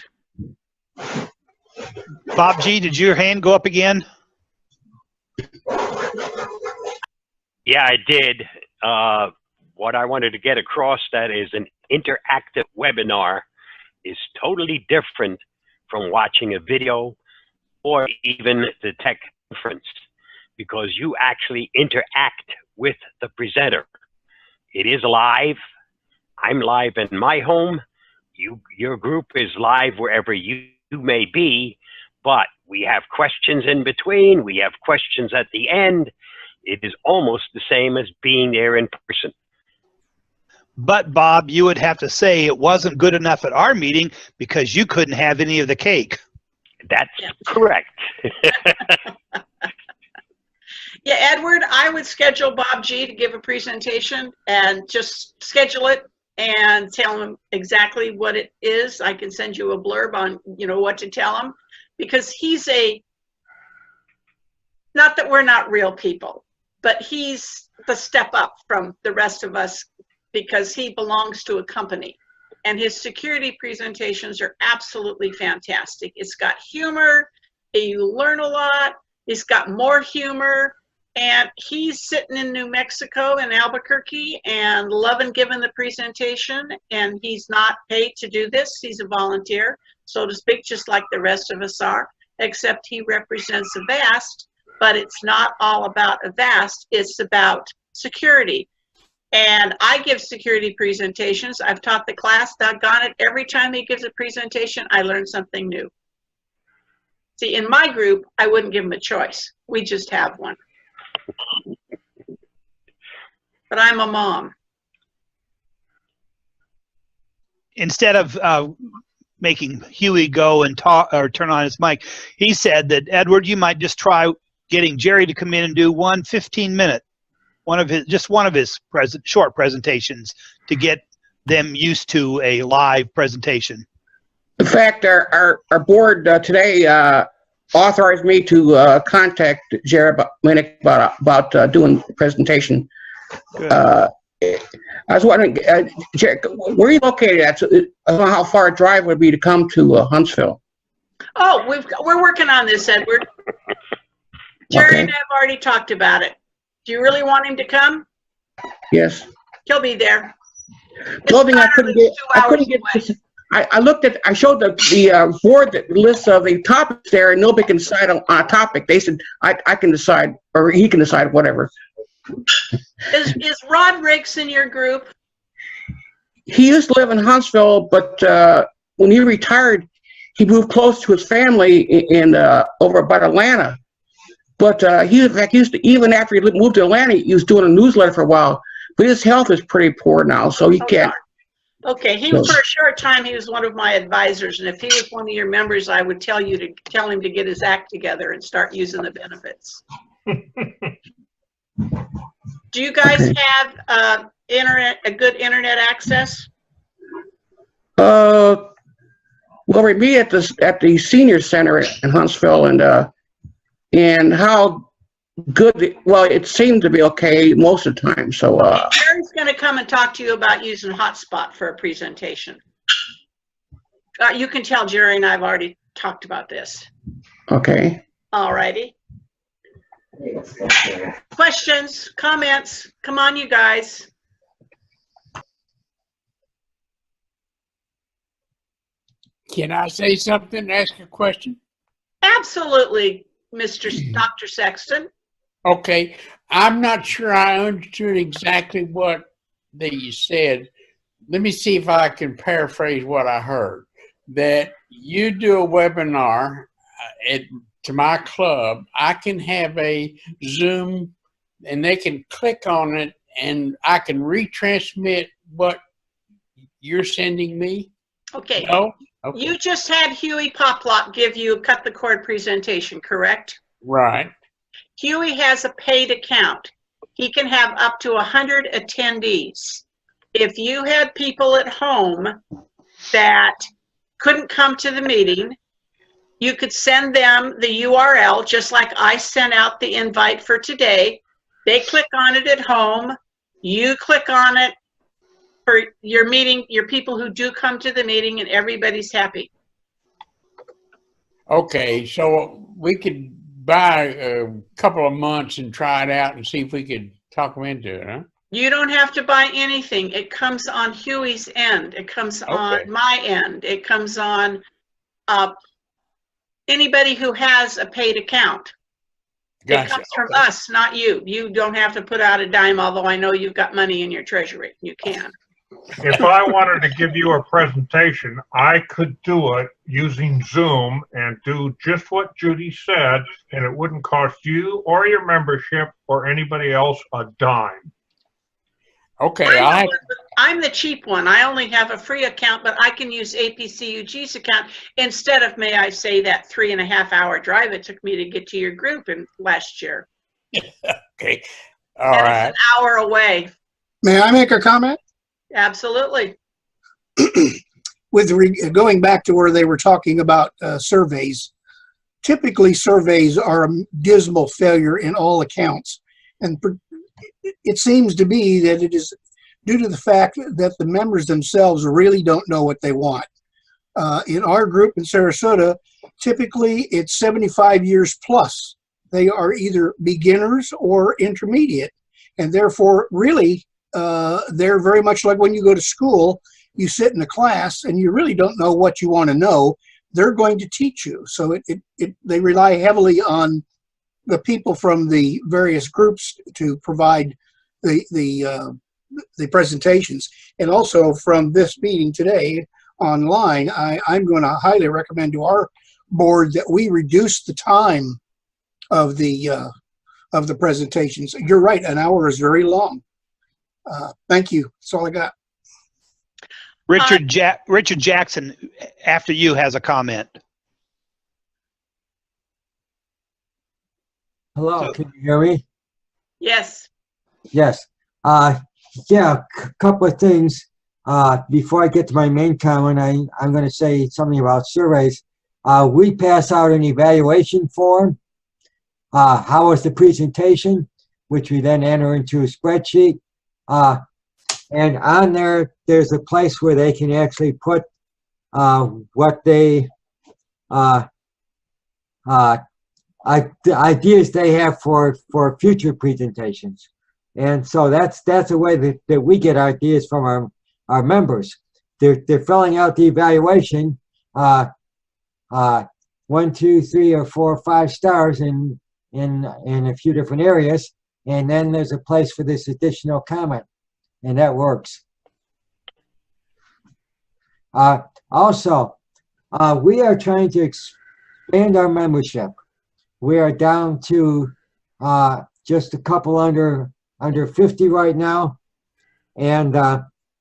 Bob G, did your hand go up again? Yeah, I did. What I wanted to get across that is an interactive webinar is totally different from watching a video or even the tech conference, because you actually interact with the presenter. It is live. I'm live in my home. Your group is live wherever you may be, but we have questions in between. We have questions at the end. It is almost the same as being there in person. But Bob, you would have to say it wasn't good enough at our meeting because you couldn't have any of the cake. That's correct. Yeah, Edward, I would schedule Bob G to give a presentation and just schedule it and tell him exactly what it is. I can send you a blurb on, what to tell him, because he's not that we're not real people, but he's the step up from the rest of us because he belongs to a company. And his security presentations are absolutely fantastic. It's got humor, you learn a lot, it's got more humor, and he's sitting in New Mexico in Albuquerque and loving giving the presentation, and he's not paid to do this. He's a volunteer, so to speak, just like the rest of us are, except he represents Avast, but it's not all about Avast, it's about security. And I give security presentations. I've taught the class, doggone it, every time he gives a presentation, I learn something new. See, in my group, I wouldn't give him a choice. We just have one. But I'm a mom. Instead of making Huey go and talk or turn on his mic, he said that, Edward, you might just try getting Jerry to come in and do 15-minute, one of his short presentations to get them used to a live presentation. In fact, our board today authorized me to contact Jared about doing the presentation. I was wondering, Jared, where are you located at? So, I don't know how far a drive would be to come to Huntsville. Oh, we're working on this, Edward. Jerry and I have already talked about it. Do you really want him to come? Yes. He'll be there. The only thing I couldn't get. I showed the board that lists of the topics there, and nobody can decide on a topic. They said I can decide, or he can decide, whatever. Is Rod Riggs in your group? He used to live in Huntsville, but when he retired, he moved close to his family in over by Atlanta. But even after he moved to Atlanta, he was doing a newsletter for a while. But his health is pretty poor now, so he can't. Okay, for a short time, he was one of my advisors, and if he was one of your members, I would tell him to get his act together and start using the benefits. Do you guys have a good internet access? Well, we meet at the senior center in Huntsville, and how good, well, it seemed to be okay most of the time. So Jerry's going to come and talk to you about using Hotspot for a presentation. You can tell Jerry and I have already talked about this. Okay. All righty. Questions, comments? Come on, you guys. Can I say something, ask a question? Absolutely, Dr. Sexton. Okay, I'm not sure I understood exactly what you said. Let me see if I can paraphrase what I heard. That you do a webinar to my club, I can have a Zoom and they can click on it and I can retransmit what you're sending me? Okay. No? Okay. You just had Huey Poplock give you a cut the cord presentation, correct? Right. Huey has a paid account. He can have up to 100 attendees. If you had people at home that couldn't come to the meeting, you could send them the URL, just like I sent out the invite for today. They click on it at home. You click on it for your meeting, your people who do come to the meeting, and everybody's happy. Okay, so we could buy a couple of months and try it out and see if we could talk them into it, huh? You don't have to buy anything. It comes on Huey's end. It comes on my end. It comes on anybody who has a paid account. Gotcha. It comes from us, not you. You don't have to put out a dime, although I know you've got money in your treasury. You can. If I wanted to give you a presentation, I could do it using Zoom and do just what Judy said, and it wouldn't cost you or your membership or anybody else a dime. Okay, I'm the cheap one. I only have a free account, but I can use APCUG's account instead of, may I say, that 3.5-hour drive it took me to get to your group last year. Okay, all right. It's an hour away. May I make a comment? Absolutely. Going back to where they were talking about surveys, typically surveys are a dismal failure in all accounts. And it seems to be that it is due to the fact that the members themselves really don't know what they want. In our group in Sarasota, typically it's 75 years plus. They are either beginners or intermediate, and therefore really they're very much like when you go to school, you sit in a class and you really don't know what you want to know. They're going to teach you. So they rely heavily on the people from the various groups to provide the presentations. And also from this meeting today online, I'm going to highly recommend to our board that we reduce the time of the presentations. You're right, an hour is very long. Thank you. That's all I got. Richard Jackson, after you, has a comment. Hello, can you hear me? Yes. Yes. Yeah, a couple of things. Before I get to my main comment, I'm going to say something about surveys. We pass out an evaluation form. How was the presentation? Which we then enter into a spreadsheet. And on there, there's a place where they can actually put what they the ideas they have for future presentations. And so that's a way that we get ideas from our members. They're filling out the evaluation, 1, 2, 3, or 4 or 5 stars in a few different areas, and then there's a place for this additional comment, and that works. Also, we are trying to expand our membership. We are down to just a couple under 50 right now, and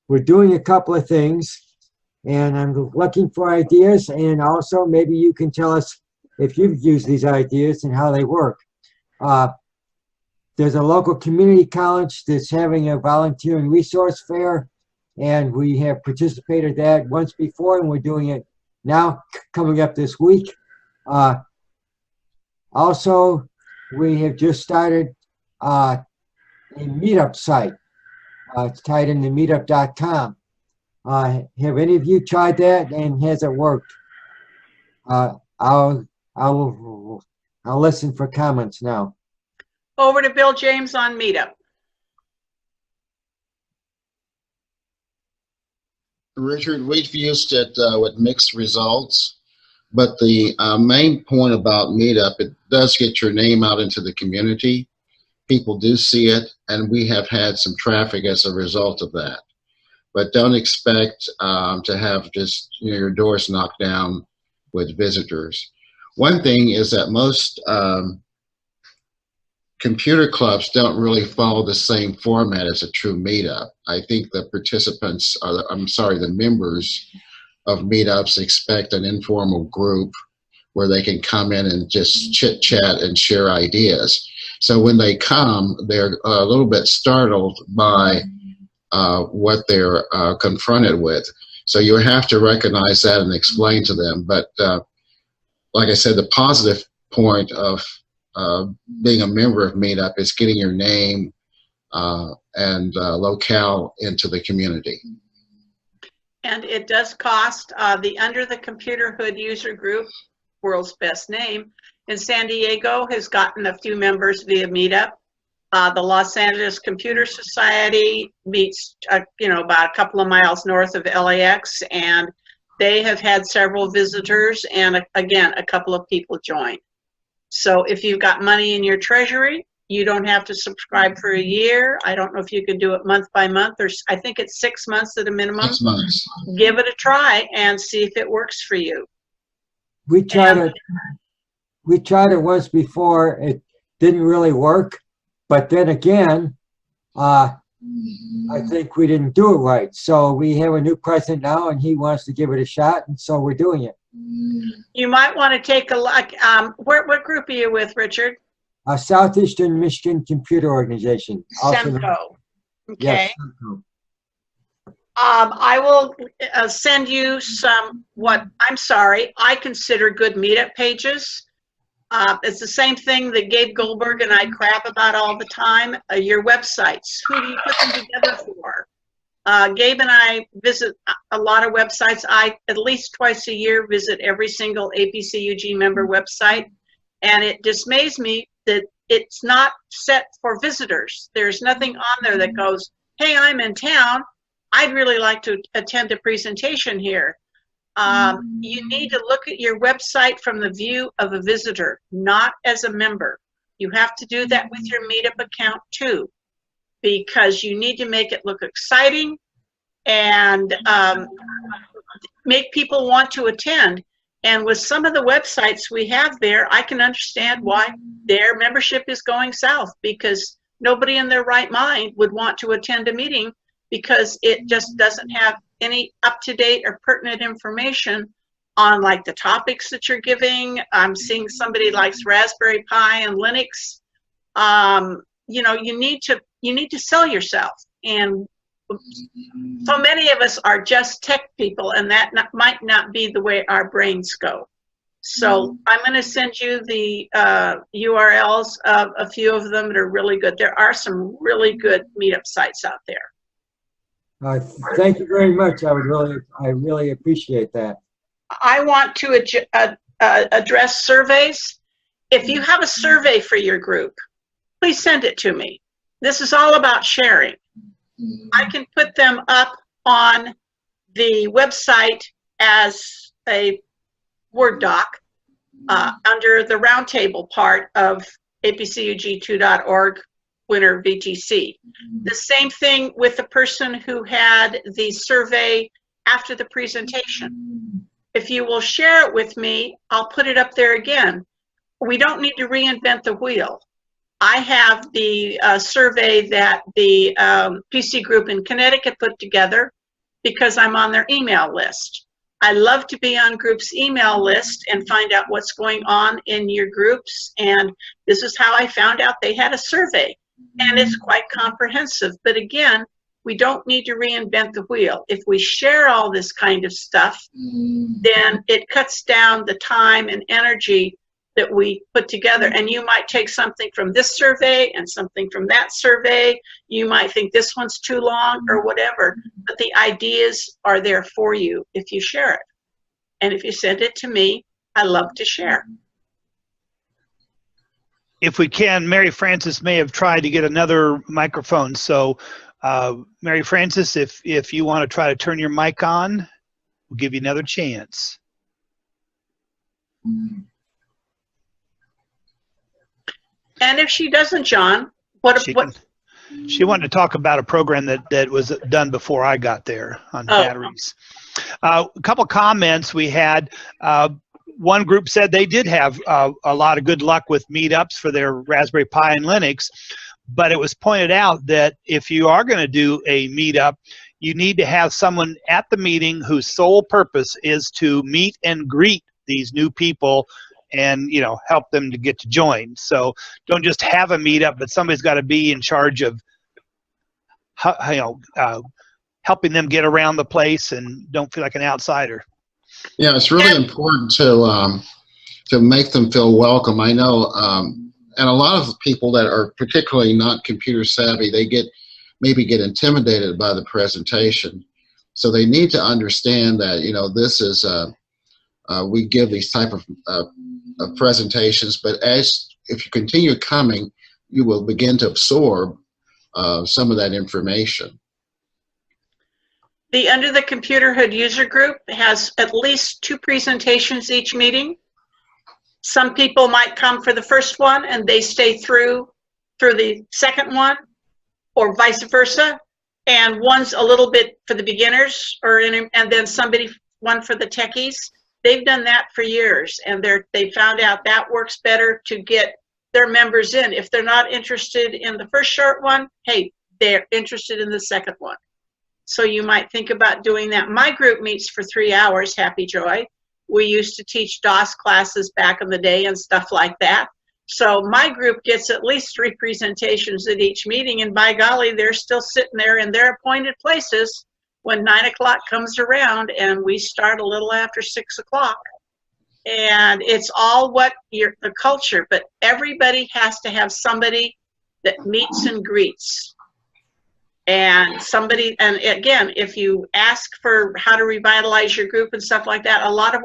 we're doing a couple of things, and I'm looking for ideas, and also maybe you can tell us if you've used these ideas and how they work. There's a local community college that's having a volunteer and resource fair, and we have participated in that once before, and we're doing it now coming up this week. Also, we have just started a meetup site. It's tied into meetup.com. Have any of you tried that, and has it worked? I'll listen for comments now. Over to Bill James on Meetup. Richard, we've used it with mixed results, but the main point about Meetup, it does get your name out into the community. People do see it, and we have had some traffic as a result of that. But don't expect to have just your doors knocked down with visitors. One thing is that most computer clubs don't really follow the same format as a true meetup. I think the participants, the members of meetups expect an informal group where they can come in and just chit chat and share ideas. So when they come, they're a little bit startled by what they're confronted with. So you have to recognize that and explain to them. But like I said, the positive point of being a member of Meetup is getting your name and locale into the community. And it does cost. The Under the Computer Hood user group world's best name. And San Diego has gotten a few members via Meetup. The Los Angeles Computer Society meets, about a couple of miles north of LAX, and they have had several visitors, and again, a couple of people join. So if you've got money in your treasury, you don't have to subscribe for a year. I don't know if you can do it month by month, or I think it's 6 months at a minimum. 6 months. Give it a try and see if it works for you. We tried it once before. It didn't really work. But then again, I think we didn't do it right. So we have a new president now, and he wants to give it a shot, and so we're doing it. You might want to take a look. What group are you with, Richard? Southeastern Michigan Computer Organization. SEMCO. Okay. Yes, SEMCO. I will send you some, I consider good meetup pages. It's the same thing that Gabe Goldberg and I crap about all the time, your websites. Who do you put them together for? Gabe and I visit a lot of websites. I, at least twice a year, visit every single APCUG member website. And it dismays me that it's not set for visitors. There's nothing on there that goes, hey, I'm in town. I'd really like to attend a presentation here. You need to look at your website from the view of a visitor, not as a member. You have to do that with your Meetup account too, because you need to make it look exciting and make people want to attend. And with some of the websites we have there, I can understand why their membership is going south, because nobody in their right mind would want to attend a meeting because it just doesn't have any up-to-date or pertinent information on like the topics that you're giving. I'm seeing somebody likes Raspberry Pi and Linux. You need to sell yourself, and so many of us are just tech people, and that might not be the way our brains go. So I'm going to send you the URLs of a few of them that are really good. There are some really good meetup sites out there. Thank you very much. I really appreciate that. I want to address surveys. If you have a survey for your group, please send it to me. This is all about sharing. I can put them up on the website as a Word doc under the Roundtable part of apcug2.org winner VTC. The same thing with the person who had the survey after the presentation. If you will share it with me, I'll put it up there again. We don't need to reinvent the wheel. I have the survey that the PC group in Connecticut put together because I'm on their email list. I love to be on groups' email list and find out what's going on in your groups. And this is how I found out they had a survey. And it's quite comprehensive. But again, we don't need to reinvent the wheel. If we share all this kind of stuff, then it cuts down the time and energy that we put together. And you might take something from this survey and something from that survey. You might think this one's too long or whatever, but the ideas are there for you if you share it. And if you send it to me, I love to share. If we can, Mary Frances may have tried to get another microphone. So Mary Frances, if you want to try to turn your mic on, we'll give you another chance. And if she doesn't, John, she wanted to talk about a program that was done before I got there on batteries. A couple comments we had. One group said they did have a lot of good luck with meetups for their Raspberry Pi and Linux, but it was pointed out that if you are going to do a meetup, you need to have someone at the meeting whose sole purpose is to meet and greet these new people and help them to get to join. So don't just have a meetup, but somebody's got to be in charge of helping them get around the place and don't feel like an outsider. Yeah, it's really important to make them feel welcome. I know, and a lot of people that are particularly not computer savvy, they maybe get intimidated by the presentation. So they need to understand that this is we give these type of presentations, but if you continue coming, you will begin to absorb some of that information. The Under the Computer Hood user group has at least 2 presentations each meeting. Some people might come for the first one and they stay through the second one, or vice versa. And one's a little bit for the beginners, and then one for the techies. They've done that for years, and they found out that works better to get their members in. If they're not interested in the first short one, hey, they're interested in the second one. So you might think about doing that. My group meets for 3 hours, Happy Joy. We used to teach DOS classes back in the day and stuff like that. So my group gets at least 3 presentations at each meeting, and by golly, they're still sitting there in their appointed places when 9 o'clock comes around, and we start a little after 6 o'clock. And it's all the culture, but everybody has to have somebody that meets and greets. And again, if you ask for how to revitalize your group and stuff like that, a lot of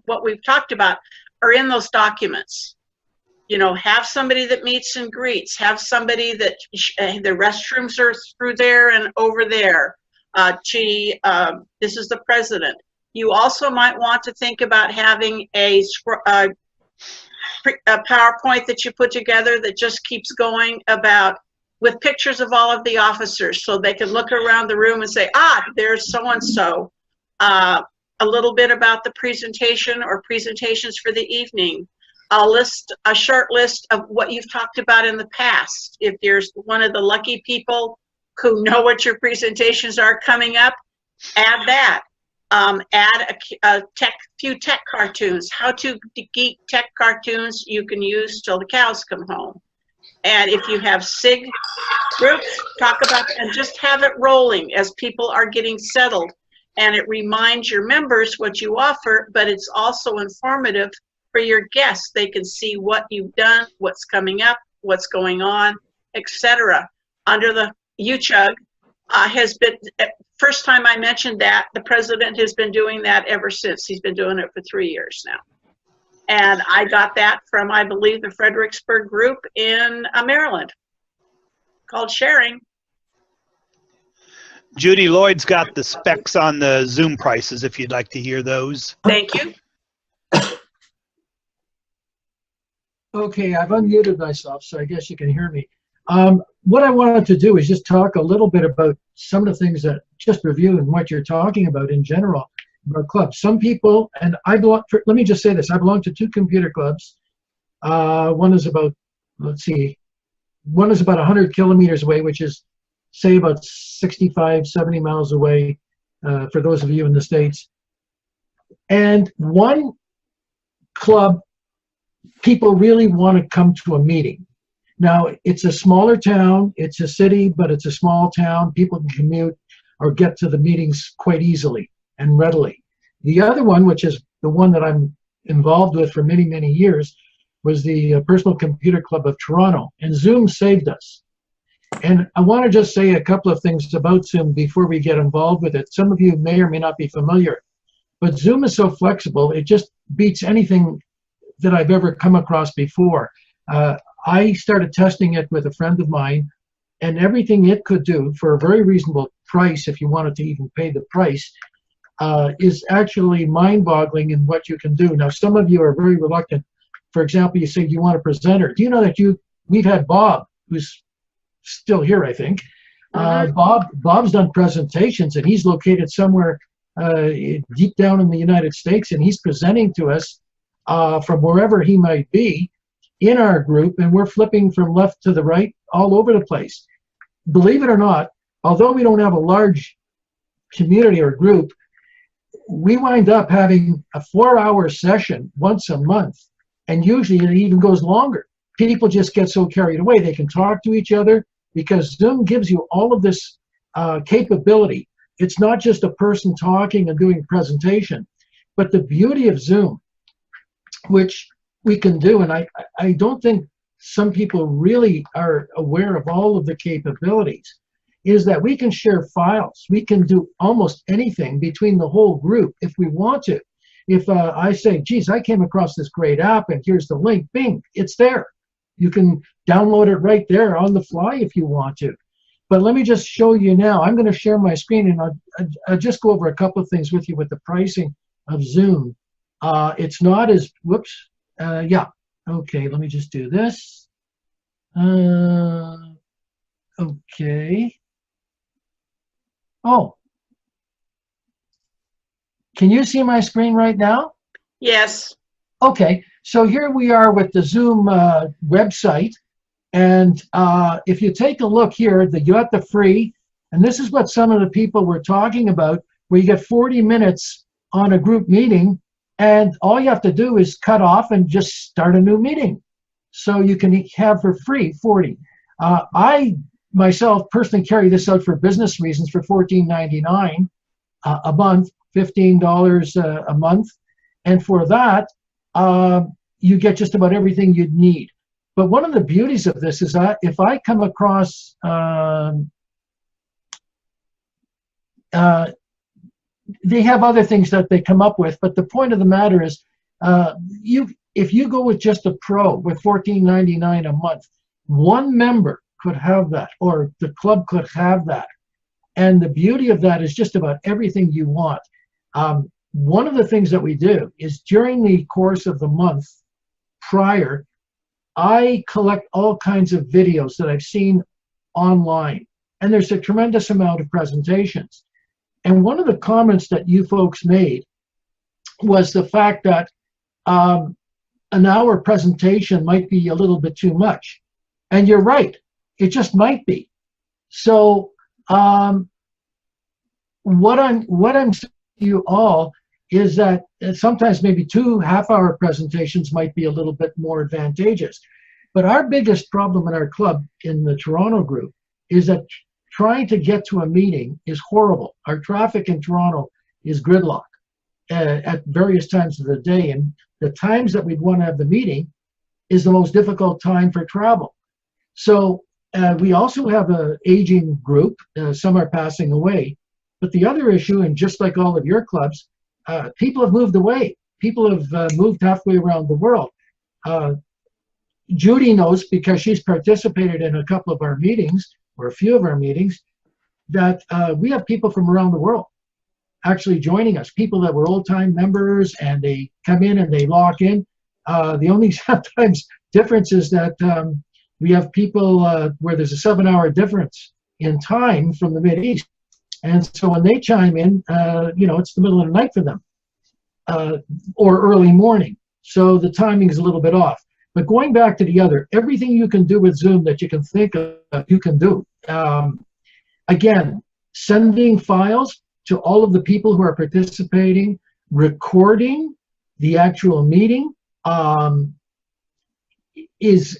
what we've talked about are in those documents. You know, have somebody that meets and greets, have somebody that the restrooms are through there and over there. This is the president. You also might want to think about having a PowerPoint that you put together that just keeps going with pictures of all of the officers, so they can look around the room and say, there's so-and-so. A little bit about the presentation or presentations for the evening. A short list of what you've talked about in the past. If there's one of the lucky people who know what your presentations are coming up, add that. Add a few tech cartoons, how to geek tech cartoons you can use till the cows come home. And if you have SIG groups, talk about and just have it rolling as people are getting settled. And it reminds your members what you offer, but it's also informative for your guests. They can see what you've done, what's coming up, what's going on, etc. Under the APCUG has been, first time I mentioned that, the president has been doing that ever since. He's been doing it for 3 years now. And I got that from, I believe, the Fredericksburg group in Maryland called Sharing. Judy Lloyd's got the specs on the Zoom prices if you'd like to hear those. Thank you. Okay, I've unmuted myself, so I guess you can hear me. What I wanted to do is just talk a little bit about some of the things that, just reviewing what you're talking about in general. About clubs. Some people, and let me just say this, I belong to 2 computer clubs. One is about, one is about 100 kilometers away, which is, say, about 65, 70 miles away, for those of you in the States. And one club, people really want to come to a meeting. Now, it's a smaller town, it's a city, but it's a small town. People can commute or get to the meetings quite easily and readily. The other one, which is the one that I'm involved with for many, many years, was the Personal Computer Club of Toronto, and Zoom saved us. And I want to just say a couple of things about Zoom before we get involved with it. Some of you may or may not be familiar, but Zoom is so flexible, it just beats anything that I've ever come across before. I started testing it with a friend of mine, and everything it could do for a very reasonable price, if you wanted to even pay the price, is actually mind-boggling in what you can do. Now, some of you are very reluctant. For example, you say you want a presenter. Do you know that we've had Bob, who's still here, I think. Bob's done presentations, and he's located somewhere deep down in the United States, and he's presenting to us from wherever he might be in our group, and we're flipping from left to the right all over the place. Believe it or not, although we don't have a large community or group, we wind up having a 4-hour session once a month, and usually it even goes longer. People just get so carried away. They can talk to each other because Zoom gives you all of this capability. It's not just a person talking and doing a presentation, but the beauty of Zoom, which we can do, and I don't think some people really are aware of all of the capabilities, is that we can share files. We can do almost anything between the whole group if we want to. if I say, geez, I came across this great app and here's the link, bing, it's there. You can download it right there on the fly if you want to. But let me just show you now. I'm going to share my screen, and I'll just go over a couple of things with you with the pricing of Zoom. It's not as, whoops, yeah. Okay, let me just do this. Okay. Oh. Can you see my screen right now? Yes. Okay, so here we are with the Zoom website. And if you take a look here, you got the free, and this is what some of the people were talking about, where you get 40 minutes on a group meeting, and all you have to do is cut off and just start a new meeting. So you can have for free 40. I myself personally carry this out for business reasons for $14.99 a month, $15 a month. And for that, you get just about everything you'd need. But one of the beauties of this is that if I come across, they have other things that they come up with, but the point of the matter is, if you go with just a pro with $14.99 a month, one member could have that, or the club could have that. And the beauty of that is just about everything you want. One of the things that we do is during the course of the month prior, I collect all kinds of videos that I've seen online, and there's a tremendous amount of presentations. And one of the comments that you folks made was the fact that an hour presentation might be a little bit too much. And you're right, it just might be. So what I'm saying to you all is that sometimes maybe 2 half-hour presentations might be a little bit more advantageous. But our biggest problem in our club in the Toronto group is that trying to get to a meeting is horrible. Our traffic in Toronto is gridlock at various times of the day, and the times that we'd want to have the meeting is the most difficult time for travel. So we also have an aging group. Some are passing away. But the other issue, and just like all of your clubs, people have moved away. People have moved halfway around the world. Judy knows, because she's participated in a couple of our meetings, or a few of our meetings, that we have people from around the world actually joining us, people that were old-time members, and they come in and they lock in. The only sometimes difference is that we have people where there's a 7-hour difference in time from the Mideast. And so when they chime in, it's the middle of the night for them, or early morning. So the timing is a little bit off. But going back to the other, everything you can do with Zoom that you can think of, you can do. Again, sending files to all of the people who are participating, recording the actual meeting is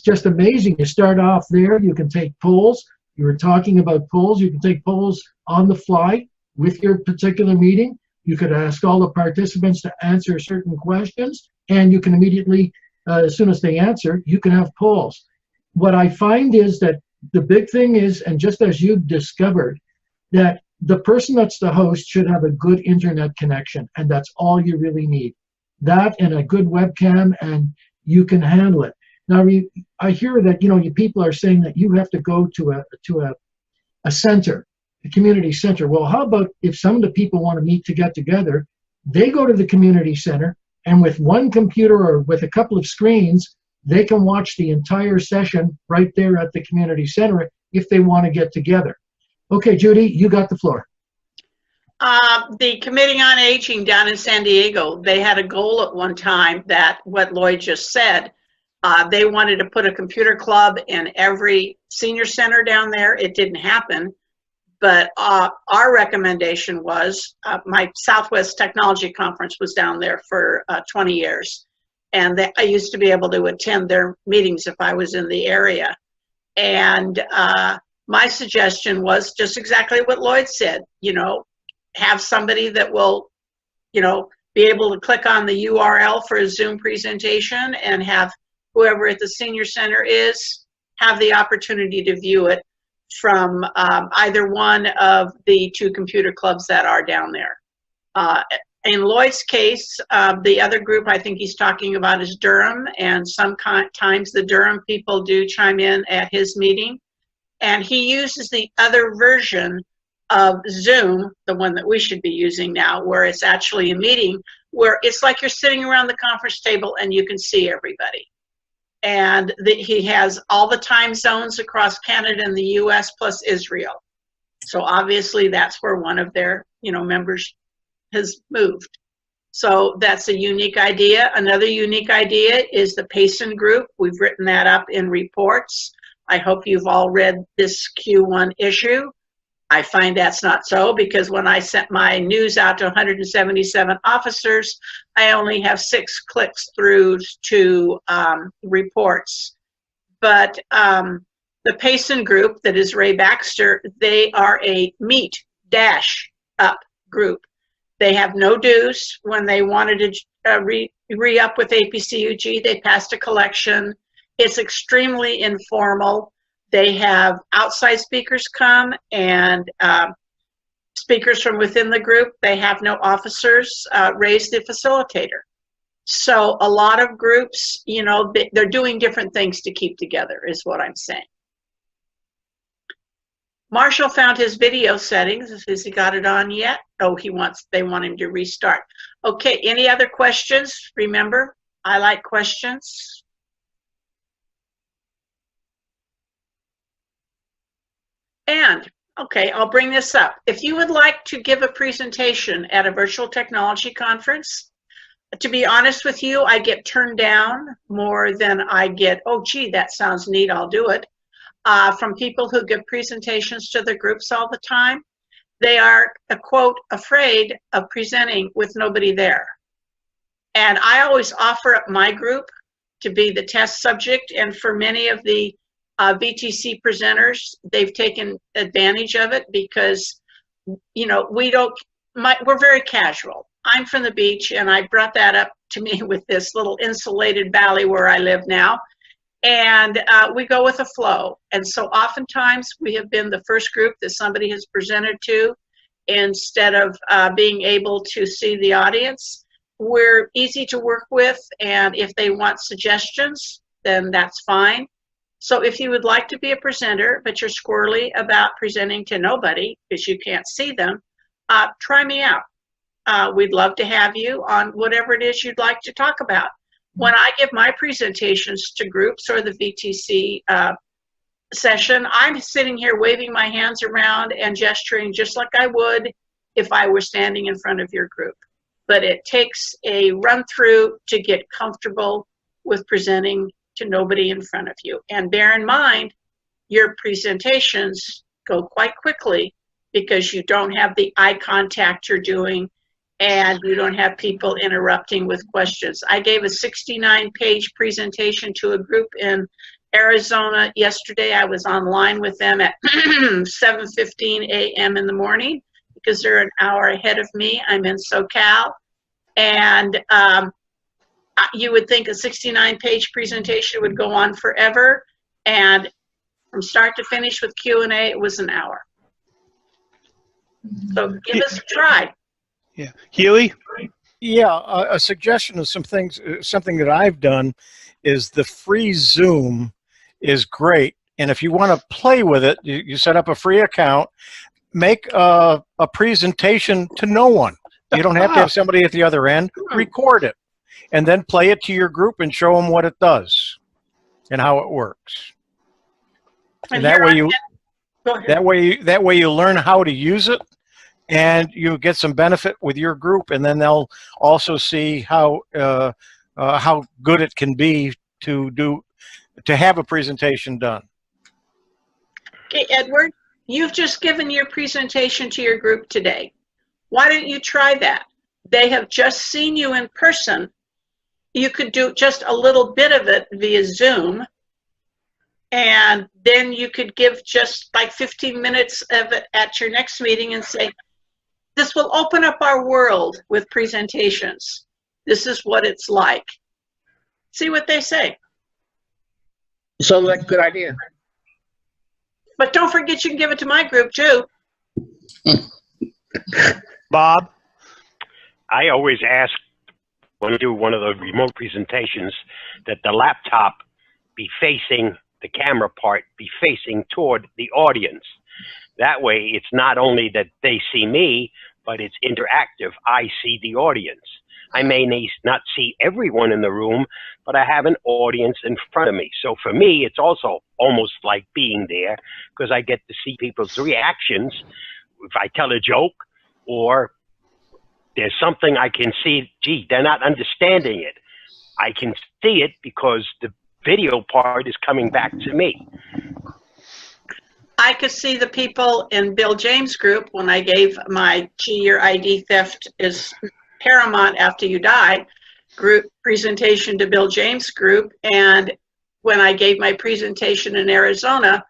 just amazing. You start off there, you can take polls. You were talking about polls. You can take polls on the fly with your particular meeting. You could ask all the participants to answer certain questions, and you can immediately, as soon as they answer, you can have polls. What I find is that the big thing is, and just as you've discovered, that the person that's the host should have a good internet connection, and that's all you really need. That and a good webcam, and you can handle it. Now, I hear that you people are saying that you have to go to a center, a community center. Well, how about if some of the people want to get together, they go to the community center, and with one computer or with a couple of screens, they can watch the entire session right there at the community center if they want to get together. Okay, Judy, you got the floor. The Committee on Aging down in San Diego, they had a goal at one time that what Lloyd just said, they wanted to put a computer club in every senior center down there. It didn't happen, but our recommendation was, my Southwest Technology Conference was down there for 20 years, and I used to be able to attend their meetings if I was in the area. And my suggestion was just exactly what Lloyd said, have somebody that will, be able to click on the URL for a Zoom presentation and have whoever at the senior center is have the opportunity to view it from either one of the 2 computer clubs that are down there. in Lloyd's case, the other group I think he's talking about is Durham, and sometimes the Durham people do chime in at his meeting. And he uses the other version of Zoom, the one that we should be using now, where it's actually a meeting, where it's like you're sitting around the conference table and you can see everybody. And he has all the time zones across Canada and the US plus Israel. So obviously that's where one of their members has moved. So that's a unique idea. Another unique idea is the Payson group. We've written that up in reports. I hope you've all read this Q1 issue. I find that's not so, because when I sent my news out to 177 officers, I only have 6 clicks through to reports. But the Payson group, that is Ray Baxter, they are a meet-up group. They have no dues. When they wanted to re-up with APCUG, they passed a collection. It's extremely informal. They have outside speakers come and speakers from within the group. They have no officers. Ray's the facilitator. So a lot of groups, they're doing different things to keep together, is what I'm saying. Marshall found his video settings. Has he got it on yet? Oh, they want him to restart. Okay, any other questions? Remember, I like questions. And, okay, I'll bring this up. If you would like to give a presentation at a virtual technology conference, to be honest with you, I get turned down more than I get, oh, gee, that sounds neat, I'll do it. From people who give presentations to their groups all the time. They are, quote, afraid of presenting with nobody there. And I always offer up my group to be the test subject, and for many of the VTC presenters, they've taken advantage of it because, we're very casual. I'm from the beach, and I brought that up to me with this little insulated valley where I live now. And we go with the flow. And so oftentimes we have been the first group that somebody has presented to instead of being able to see the audience. We're easy to work with, and if they want suggestions, then that's fine. So if you would like to be a presenter, but you're squirrely about presenting to nobody because you can't see them, try me out. We'd love to have you on whatever it is you'd like to talk about. When I give my presentations to groups or the VTC session, I'm sitting here waving my hands around and gesturing just like I would if I were standing in front of your group. But it takes a run through to get comfortable with presenting to nobody in front of you. And bear in mind, your presentations go quite quickly because you don't have the eye contact you're doing and you don't have people interrupting with questions. I gave a 69-page presentation to a group in Arizona yesterday. I was online with them at 7:15 a.m. in the morning because they're an hour ahead of me. I'm in SoCal. And you would think a 69-page presentation would go on forever. And from start to finish with Q&A, it was an hour. So give us a try. Yeah. Huey? Yeah, a suggestion of some things, something that I've done is the free Zoom is great. And if you want to play with it, you set up a free account, make a presentation to no one. You don't have to have somebody at the other end. Record it, and then play it to your group and show them what it does and how it works. And that way you learn how to use it, and you get some benefit with your group, and then they'll also see how good it can be to have a presentation done. Okay, Edward, you've just given your presentation to your group today. Why don't you try that? They have just seen you in person. You could do just a little bit of it via Zoom, and then you could give just like 15 minutes of it at your next meeting and say, this will open up our world with presentations. This is what it's like. See what they say. Sounds like a good idea. But don't forget you can give it to my group too. Bob? I always ask when I do one of the remote presentations that the laptop be facing, the camera part be facing toward the audience. That way, it's not only that they see me, but it's interactive. I see the audience. I may not see everyone in the room, but I have an audience in front of me. So for me, it's also almost like being there because I get to see people's reactions. If I tell a joke or there's something I can see, gee, they're not understanding it. I can see it because the video part is coming back to me. I could see the people in Bill James' group when I gave my gee, your ID theft is paramount after you die group presentation to Bill James' group. And when I gave my presentation in Arizona,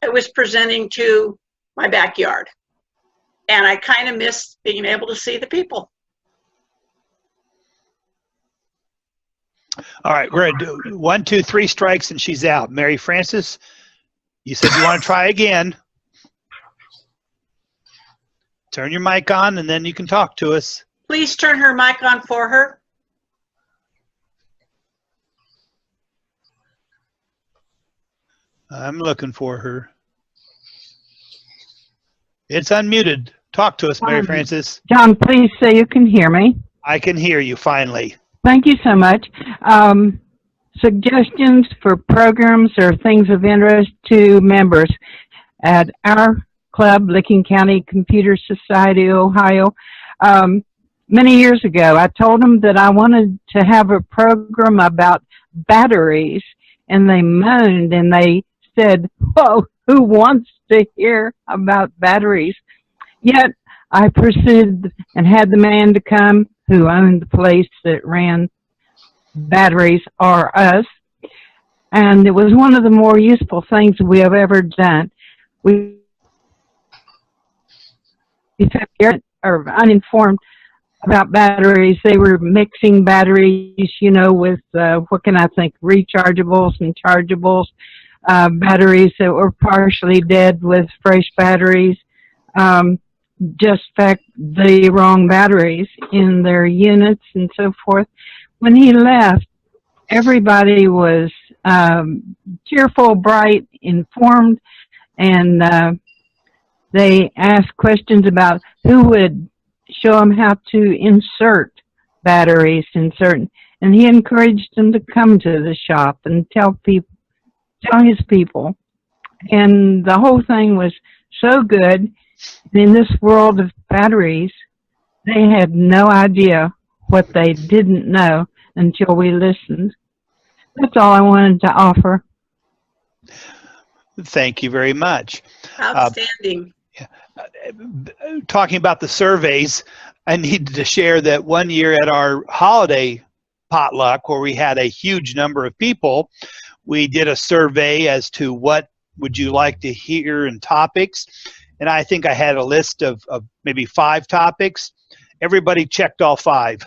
I was presenting to my backyard. And I kind of missed being able to see the people. All right, we're going to do 1, 2, 3 strikes and she's out. Mary Frances, you said you want to try again. Turn your mic on and then you can talk to us. Please turn her mic on for her. I'm looking for her. It's unmuted. Talk to us, Mary Frances. John, please say you can hear me. I can hear you finally. Thank you so much. Suggestions for programs or things of interest to members at our club, Licking County Computer Society, Ohio. Many years ago, I told them that I wanted to have a program about batteries, and they moaned and they said, "Oh, who wants to hear about batteries?" Yet I pursued and had the man to come who owned the place that ran Batteries R Us, and it was one of the more useful things we have ever done. We are uninformed about batteries. They were mixing batteries, you know, with what can I think, rechargeables and chargeables, batteries that were partially dead with fresh batteries, just the wrong batteries in their units and so forth. When he left, everybody was cheerful, bright, informed, and they asked questions about who would show them how to insert batteries in certain, and he encouraged them to come to the shop and tell his people. And the whole thing was so good. In this world of batteries, they had no idea what they didn't know until we listened. That's all I wanted to offer. Thank you very much. Outstanding. Talking about the surveys, I needed to share that one year at our holiday potluck where we had a huge number of people, we did a survey as to what would you like to hear in topics. And I think I had a list of maybe 5 topics. Everybody checked all 5.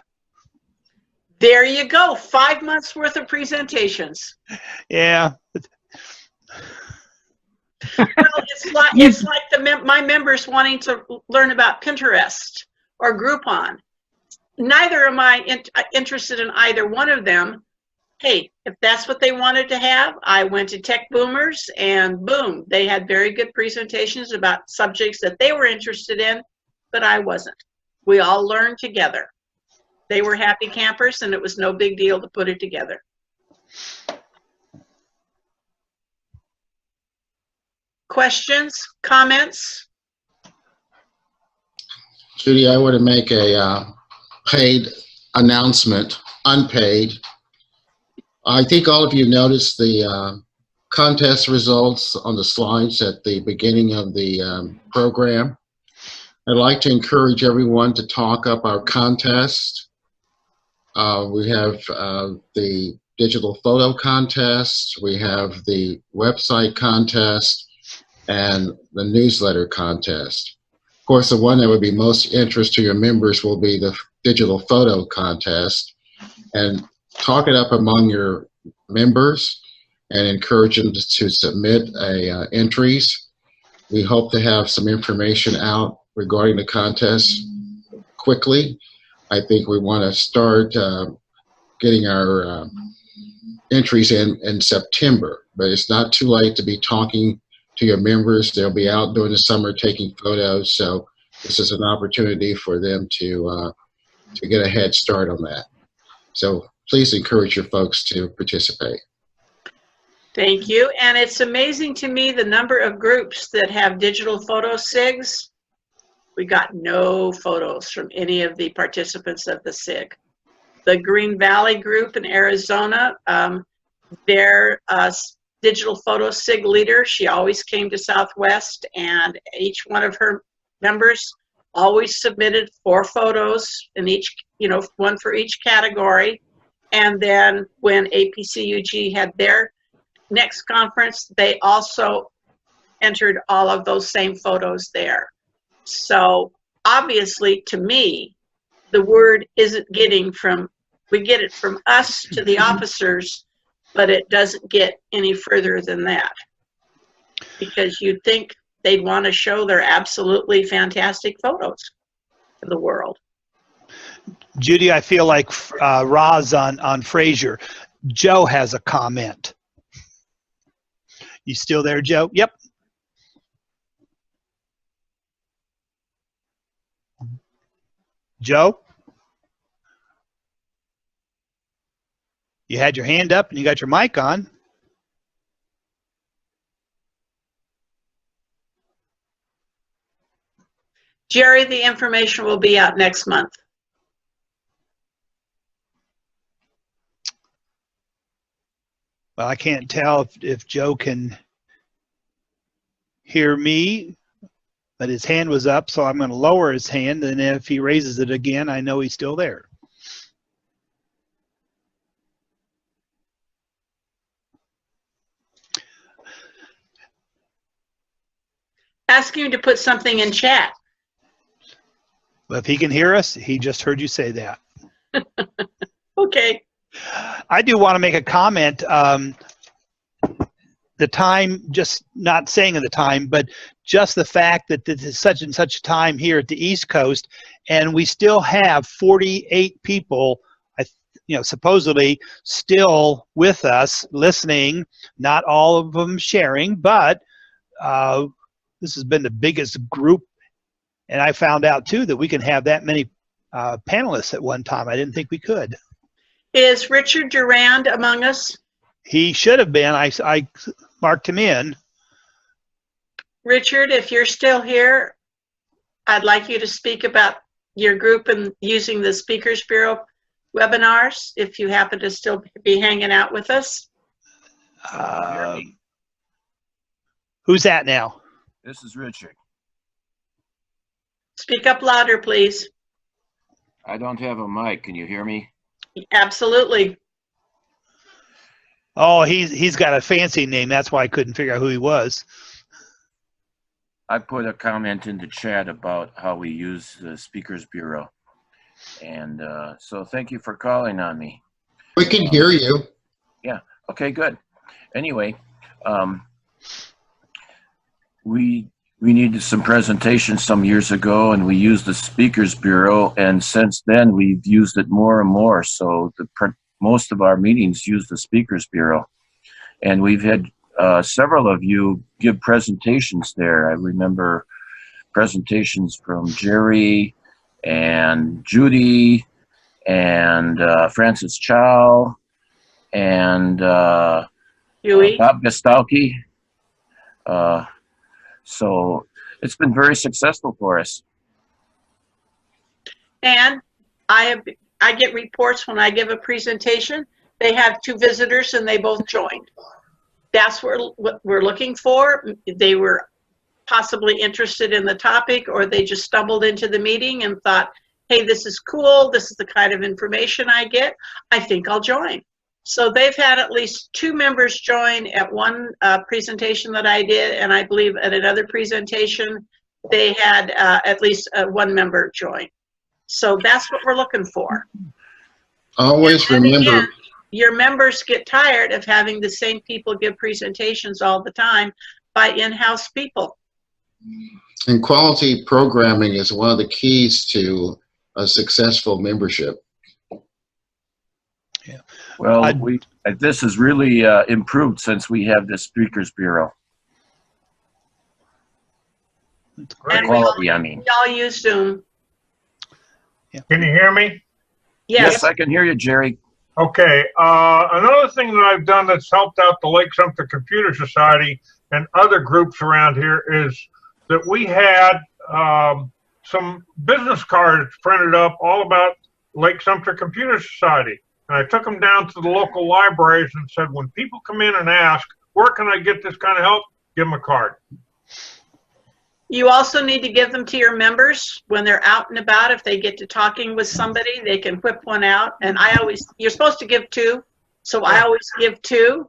There you go. 5 months worth of presentations. Yeah. Well, it's like my members wanting to learn about Pinterest or Groupon. Neither am I interested in either one of them. Hey, if that's what they wanted to have, I went to Tech Boomers and boom, they had very good presentations about subjects that they were interested in, but I wasn't. We all learned together. They were happy campers and it was no big deal to put it together. Questions, comments? Judy, I want to make a paid announcement, unpaid. I think all of you noticed the contest results on the slides at the beginning of the program. I'd like to encourage everyone to talk up our contest. We have the digital photo contest, we have the website contest, and the newsletter contest. Of course, the one that would be most interest to your members will be the digital photo contest. And talk it up among your members and encourage them to submit entries. We hope to have some information out regarding the contest quickly. I think we want to start getting our entries in September, but it's not too late to be talking to your members. They'll be out during the summer taking photos, so this is an opportunity for them to get a head start on that. So please encourage your folks to participate. Thank you. And it's amazing to me the number of groups that have digital photo SIGs. We got no photos from any of the participants of the SIG. The Green Valley group in Arizona, their digital photo SIG leader, she always came to Southwest, and each one of her members always submitted 4 photos in each, one for each category. And then when APCUG had their next conference, they also entered all of those same photos there. So obviously, to me, the word isn't getting from, we get it from us to the officers, but it doesn't get any further than that. Because you'd think they'd want to show their absolutely fantastic photos to the world. Judy, I feel like Roz on Fraser. Joe has a comment. You still there, Joe? Yep. Joe? You had your hand up and you got your mic on. Jerry, the information will be out next month. Well, I can't tell if Joe can hear me, but his hand was up, so I'm going to lower his hand, and if he raises it again, I know he's still there. Ask him to put something in chat. Well, if he can hear us, he just heard you say that. Okay. I do want to make a comment. The time, just not saying of the time, but just the fact that this is such and such time here at the East Coast, and we still have 48 people, supposedly still with us listening, not all of them sharing, but this has been the biggest group, and I found out too that we can have that many panelists at one time. I didn't think we could. Is Richard Durand among us? He should have been. I marked him in. Richard, if you're still here, I'd like you to speak about your group and using the Speakers Bureau webinars, if you happen to still be hanging out with us. Who's that now? This is Richard. Speak up louder, please. I don't have a mic. Can you hear me? Absolutely. Oh, he's got a fancy name. That's why I couldn't figure out who he was. I put a comment in the chat about how we use the Speakers Bureau. And so thank you for calling on me. We can hear you. Yeah. Okay, good. Anyway, we needed some presentations some years ago, and we used the Speakers Bureau, and since then we've used it more and more. So most of our meetings use the Speakers Bureau, and we've had several of you give presentations there. I remember presentations from Jerry and Judy and Francis Chow and Bob Gostowski. So it's been very successful for us. And I get reports when I give a presentation. They have 2 visitors and they both joined. That's what we're looking for. They were possibly interested in the topic, or they just stumbled into the meeting and thought, hey, this is cool. This is the kind of information I get. I think I'll join. So they've had at least 2 members join at one presentation that I did, and I believe at another presentation they had at least 1 member join. So that's what we're looking for. Always remember. Again, your members get tired of having the same people give presentations all the time by in-house people. And quality programming is one of the keys to a successful membership. Well, this has really improved since we have this Speakers Bureau. And Quality, I mean. we all use Zoom. Can you hear me? Yes. I can hear you, Jerry. Okay. Another thing that I've done that's helped out the Lake Sumter Computer Society and other groups around here is that we had some business cards printed up all about Lake Sumter Computer Society. And I took them down to the local libraries and said, when people come in and ask, where can I get this kind of help? Give them a card. You also need to give them to your members when they're out and about. If they get to talking with somebody, they can whip one out. And you're supposed to give 2. So I always give 2.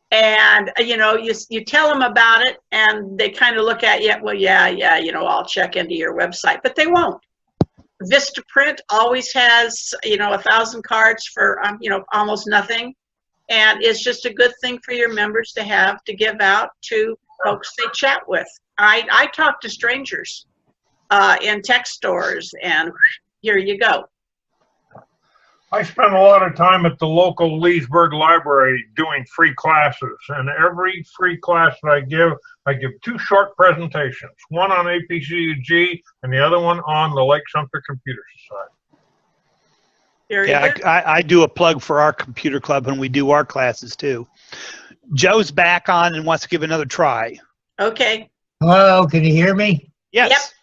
And, you know, you tell them about it and they kind of look at you, well, yeah, you know, I'll check into your website, but they won't. Vistaprint always has, you know, 1,000 cards for, you know, almost nothing. And it's just a good thing for your members to have to give out to folks they chat with. I talk to strangers in tech stores, and here you go. I spend a lot of time at the local Leesburg library doing free classes, and every free class that I give 2 short presentations, one on APCUG and the other one on the Lake Sumter Computer Society. Yeah, I do a plug for our computer club when we do our classes too. Joe's back on and wants to give another try. Okay. Hello, can you hear me? Yes.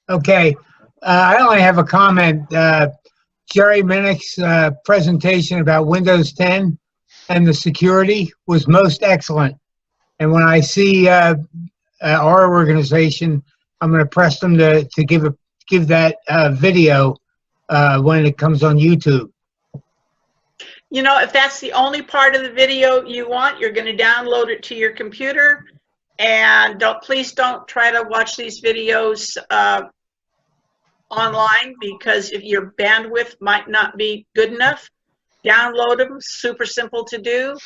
Yep. Okay. I only have a comment. Jerry Minnick's presentation about Windows 10 and the security was most excellent. And when I see our organization, I'm going to press them to give that video when it comes on YouTube. You know, if that's the only part of the video you want, you're going to download it to your computer. And please don't try to watch these videos online, because if your bandwidth might not be good enough. Download them, super simple to do,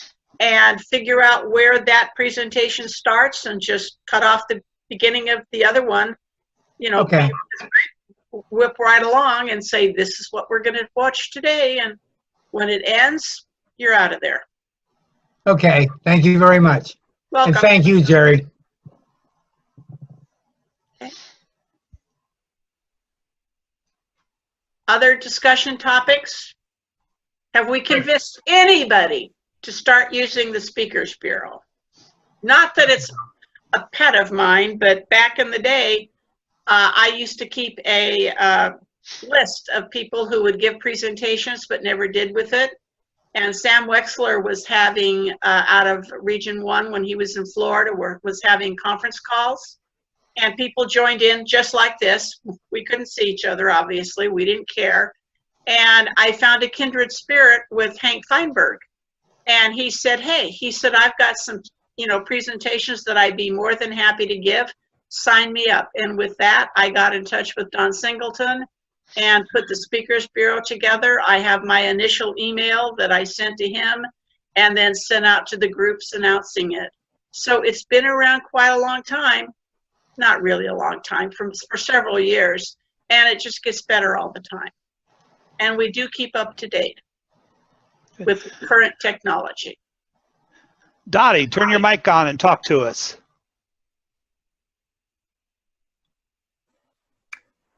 and figure out where that presentation starts and just cut off the beginning of the other one. You know, okay. Whip right along and say, this is what we're going to watch today. And when it ends, you're out of there. Okay, thank you very much. Welcome. And thank you, Jerry. Okay. Other discussion topics? Have we convinced anybody to start using the Speakers Bureau? Not that it's a pet of mine, but back in the day, I used to keep a list of people who would give presentations but never did with it. And Sam Wexler was having, out of Region 1 when he was in Florida, was having conference calls. And people joined in just like this. We couldn't see each other, obviously. We didn't care. And I found a kindred spirit with Hank Feinberg. And he said, hey, he said, I've got some, you know, presentations that I'd be more than happy to give. Sign me up. And with that, I got in touch with Don Singleton and put the Speakers Bureau together. I have my initial email that I sent to him and then sent out to the groups announcing it. So it's been around quite a long time. Not really a long time, for several years, and it just gets better all the time. And we do keep up to date with current technology. Dottie, turn your mic on and talk to us.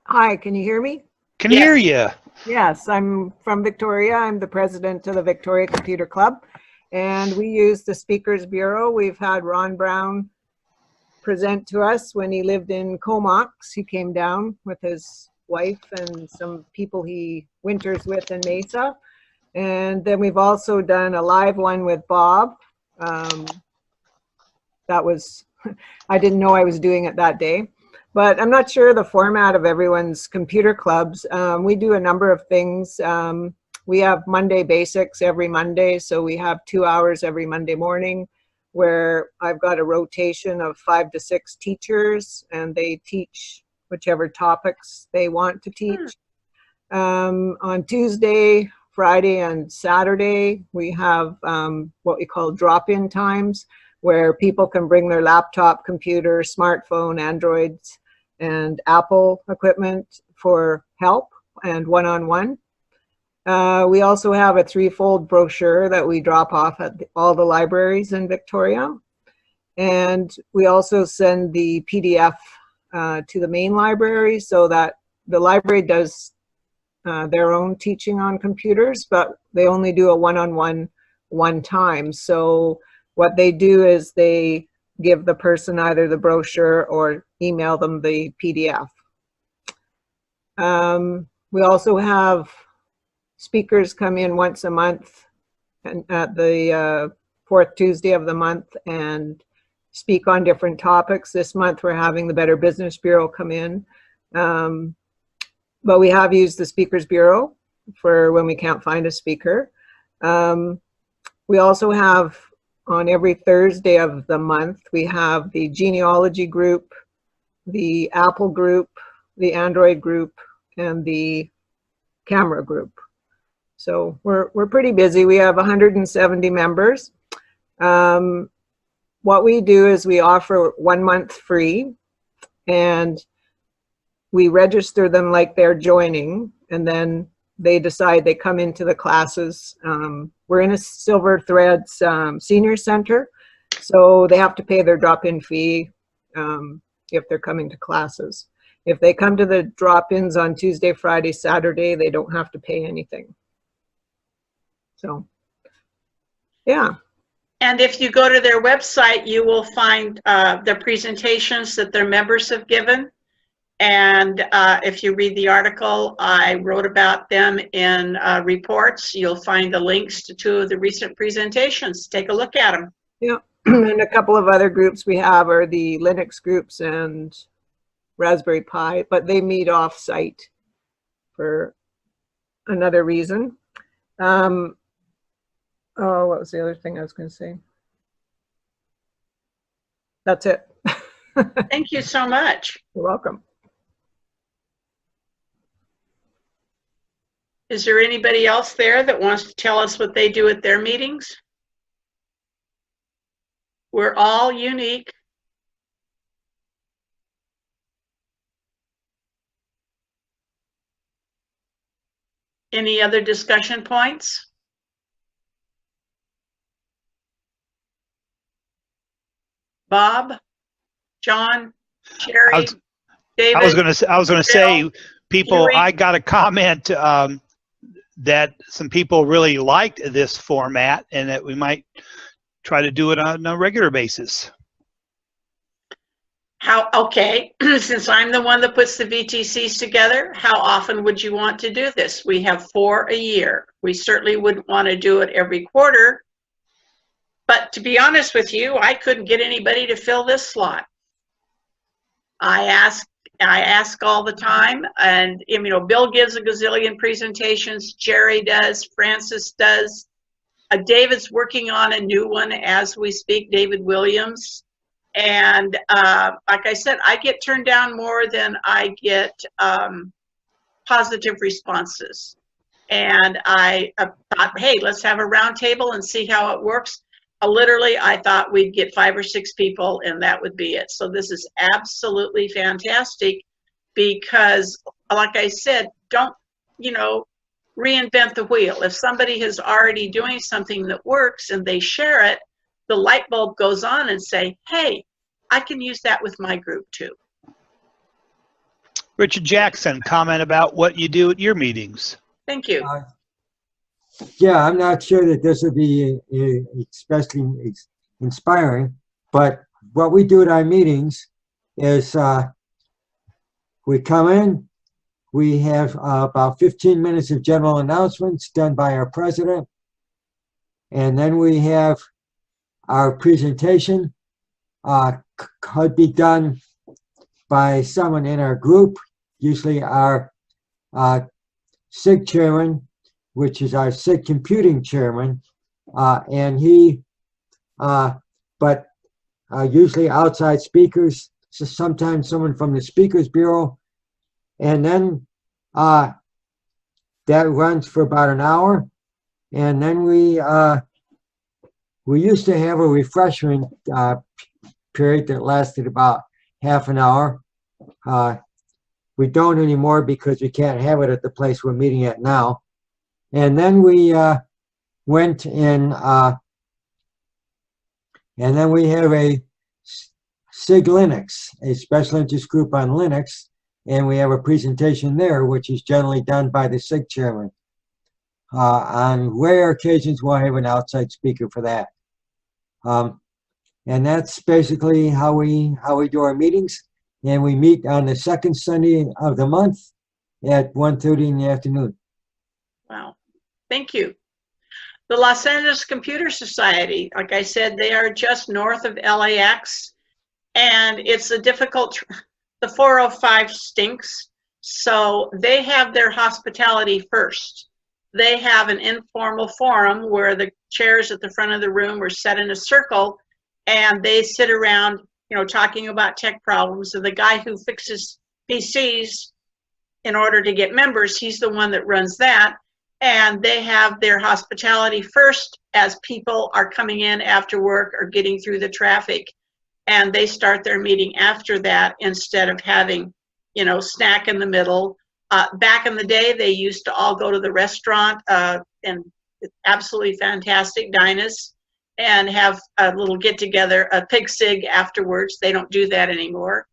Hi, can you hear me? Can hear you. Yes, I'm from Victoria. I'm the president of the Victoria Computer Club, and we use the Speakers Bureau. We've had Ron Brown present to us when he lived in Comox. He came down with his wife and some people he winters with in Mesa. And then we've also done a live one with Bob. That was, I didn't know I was doing it that day. But I'm not sure the format of everyone's computer clubs. We do a number of things. We have Monday Basics every Monday, so we have 2 hours every Monday morning, where I've got a rotation of 5 to 6 teachers, and they teach whichever topics they want to teach. On Tuesday, Friday, and Saturday, we have what we call drop-in times, where people can bring their laptop, computer, smartphone, Androids, and Apple equipment for help. and one-on-one. We also have a threefold brochure that we drop off at all the libraries in Victoria. And we also send the PDF to the main library so that the library does their own teaching on computers, but they only do a one-on-one one time. So what they do is they give the person either the brochure or email them the PDF. We also have speakers come in once a month and at the fourth Tuesday of the month and speak on different topics. This month we're having the Better Business Bureau come in. But we have used the Speakers Bureau for when we can't find a speaker. We also have on every Thursday of the month, we have the genealogy group, the Apple group, the Android group, and the camera group. So we're pretty busy. We have 170 members. What we do is we offer 1 month free, and we register them like they're joining, and then they decide they come into the classes. We're in a Silver Threads senior center, so they have to pay their drop-in fee if they're coming to classes. If they come to the drop-ins on Tuesday, Friday, Saturday, they don't have to pay anything. So, yeah. And if you go to their website, you will find the presentations that their members have given. And if you read the article I wrote about them in reports, you'll find the links to 2 of the recent presentations. Take a look at them. Yeah, and a couple of other groups we have are the Linux groups and Raspberry Pi, but they meet off-site for another reason. Oh, what was the other thing I was going to say? That's it. Thank you so much. You're welcome. Is there anybody else there that wants to tell us what they do at their meetings? We're all unique. Any other discussion points? Bob, John, Jerry, David. I was going to say, people. Jerry? I got a comment that some people really liked this format, and that we might try to do it on a regular basis. Okay, since I'm the one that puts the VTCs together, how often would you want to do this? We have 4 a year. We certainly wouldn't want to do it every quarter. But to be honest with you, I couldn't get anybody to fill this slot. I ask all the time, and you know, Bill gives a gazillion presentations, Jerry does, Francis does. David's working on a new one as we speak, David Williams. And like I said, I get turned down more than I get positive responses. And I thought, hey, let's have a roundtable and see how it works. Literally, I thought we'd get 5 or 6 people and that would be it. So this is absolutely fantastic because, like I said, don't, you know, reinvent the wheel. If somebody is already doing something that works and they share it, the light bulb goes on and say, hey, I can use that with my group too. Richard Jackson, comment about what you do at your meetings. Thank you. Yeah, I'm not sure that this would be especially inspiring, but what we do at our meetings is we come in, we have about 15 minutes of general announcements done by our president, and then we have our presentation could be done by someone in our group, usually our SIG chairman, which is our SIG computing chairman, and he, but usually outside speakers, so sometimes someone from the Speakers Bureau, and then that runs for about an hour, and then we used to have a refreshment period that lasted about half an hour, We don't anymore because we can't have it at the place we're meeting at now. And then we went in, and then we have a SIG Linux, a special interest group on Linux, and we have a presentation there, which is generally done by the SIG chairman. On rare occasions, we'll have an outside speaker for that. And that's basically how we do our meetings. And we meet on the second Sunday of the month at 1:30 in the afternoon. Wow, thank you. The Los Angeles Computer Society, like I said, they are just north of LAX, and it's a difficult, the 405 stinks, so they have their hospitality first. They have an informal forum where the chairs at the front of the room are set in a circle, and they sit around, you know, talking about tech problems. And the guy who fixes PCs in order to get members, he's the one that runs that. And they have their hospitality first as people are coming in after work or getting through the traffic. And they start their meeting after that instead of having, you know, snack in the middle. Back in the day, they used to all go to the restaurant and absolutely fantastic diners and have a little get-together, a pig sig afterwards. They don't do that anymore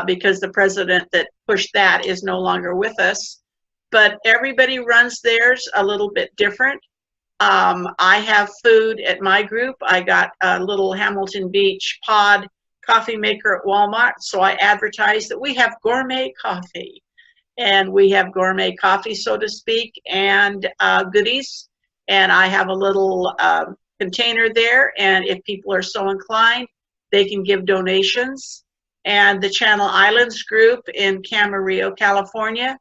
because the president that pushed that is no longer with us. But everybody runs theirs a little bit different. I have food at my group. I got a little Hamilton Beach pod coffee maker at Walmart, so I advertise that we have gourmet coffee. And we have gourmet coffee, so to speak, and goodies. And I have a little container there, and if people are so inclined, they can give donations. And the Channel Islands group in Camarillo, California,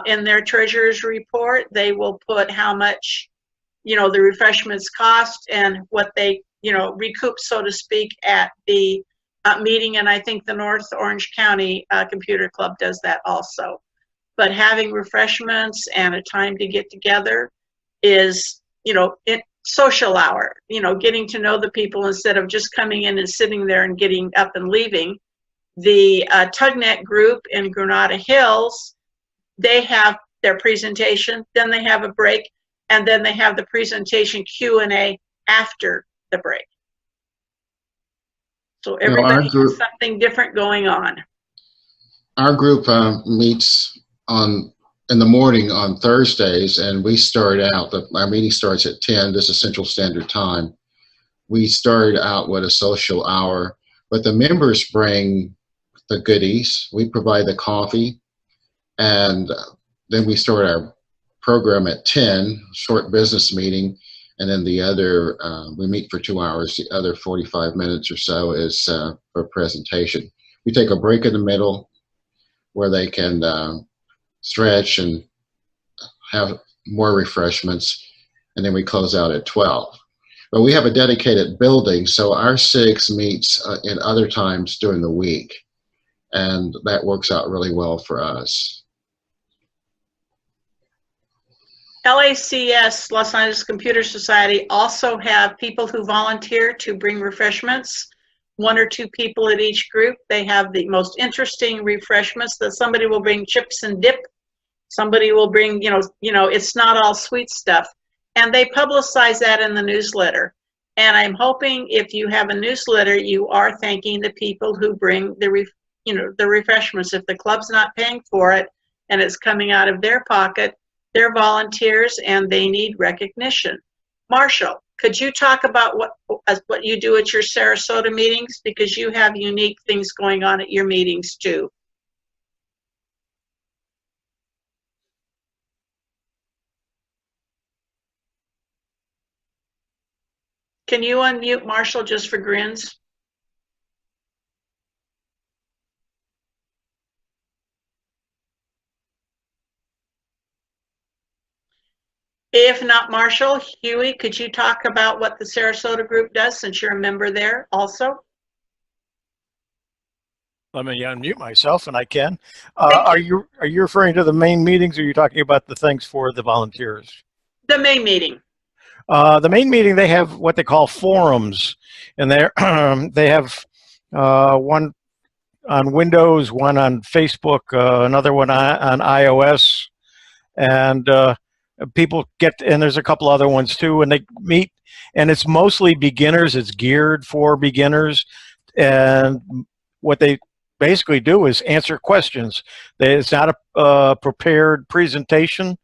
in their treasurer's report, they will put how much, you know, the refreshments cost and what they, you know, recoup, so to speak, at the meeting. And I think the North Orange County Computer Club does that also. But having refreshments and a time to get together is, you know, social hour, you know, getting to know the people instead of just coming in and sitting there and getting up and leaving. The TUGNet group in Granada Hills, they have their presentation, then they have a break, and then they have the presentation Q&A after the break. So everybody has something different going on. Our group meets in the morning on Thursdays, and we start out, our meeting starts at 10, this is Central Standard Time. We start out with a social hour, but the members bring the goodies. We provide the coffee, and then we start our program at 10, short business meeting, and then the other, we meet for 2 hours, the other 45 minutes or so is for presentation. We take a break in the middle where they can stretch and have more refreshments, and then we close out at 12. But we have a dedicated building, so our SIGs meets in other times during the week, and that works out really well for us. LACS, Los Angeles Computer Society, also have people who volunteer to bring refreshments. 1 or 2 people at each group. They have the most interesting refreshments that somebody will bring chips and dip. Somebody will bring, you know, it's not all sweet stuff. And they publicize that in the newsletter. And I'm hoping if you have a newsletter, you are thanking the people who bring the, the refreshments. If the club's not paying for it and it's coming out of their pocket, they're volunteers and they need recognition. Marshall, could you talk about what you do at your Sarasota meetings? Because you have unique things going on at your meetings too. Can you unmute Marshall just for grins? If not Marshall, Huey, could you talk about what the Sarasota group does since you're a member there also? Let me unmute myself, and I can. Are you referring to the main meetings, or are you talking about the things for the volunteers? The main meeting. The main meeting, they have what they call forums, and they have one on Windows, one on Facebook, another one on iOS, and people get, and there's a couple other ones too, and they meet, and it's mostly beginners. It's geared for beginners, and what they basically do is answer questions. It's not a prepared presentation.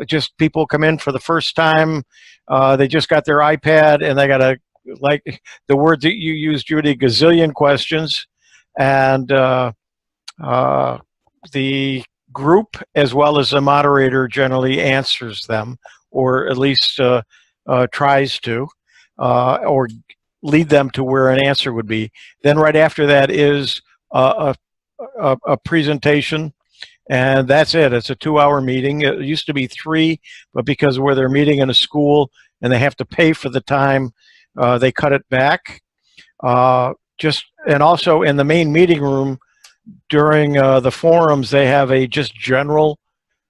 Just people come in for the first time. They just got their iPad and they got a, like the words that you used, Judy, gazillion questions. And the group as well as the moderator generally answers them, or at least tries to, or lead them to where an answer would be. Then right after that is a presentation, and that's it. It's a 2-hour meeting. It used to be 3, but because where they're meeting in a school and they have to pay for the time, they cut it back. And also in the main meeting room during the forums, they have a just general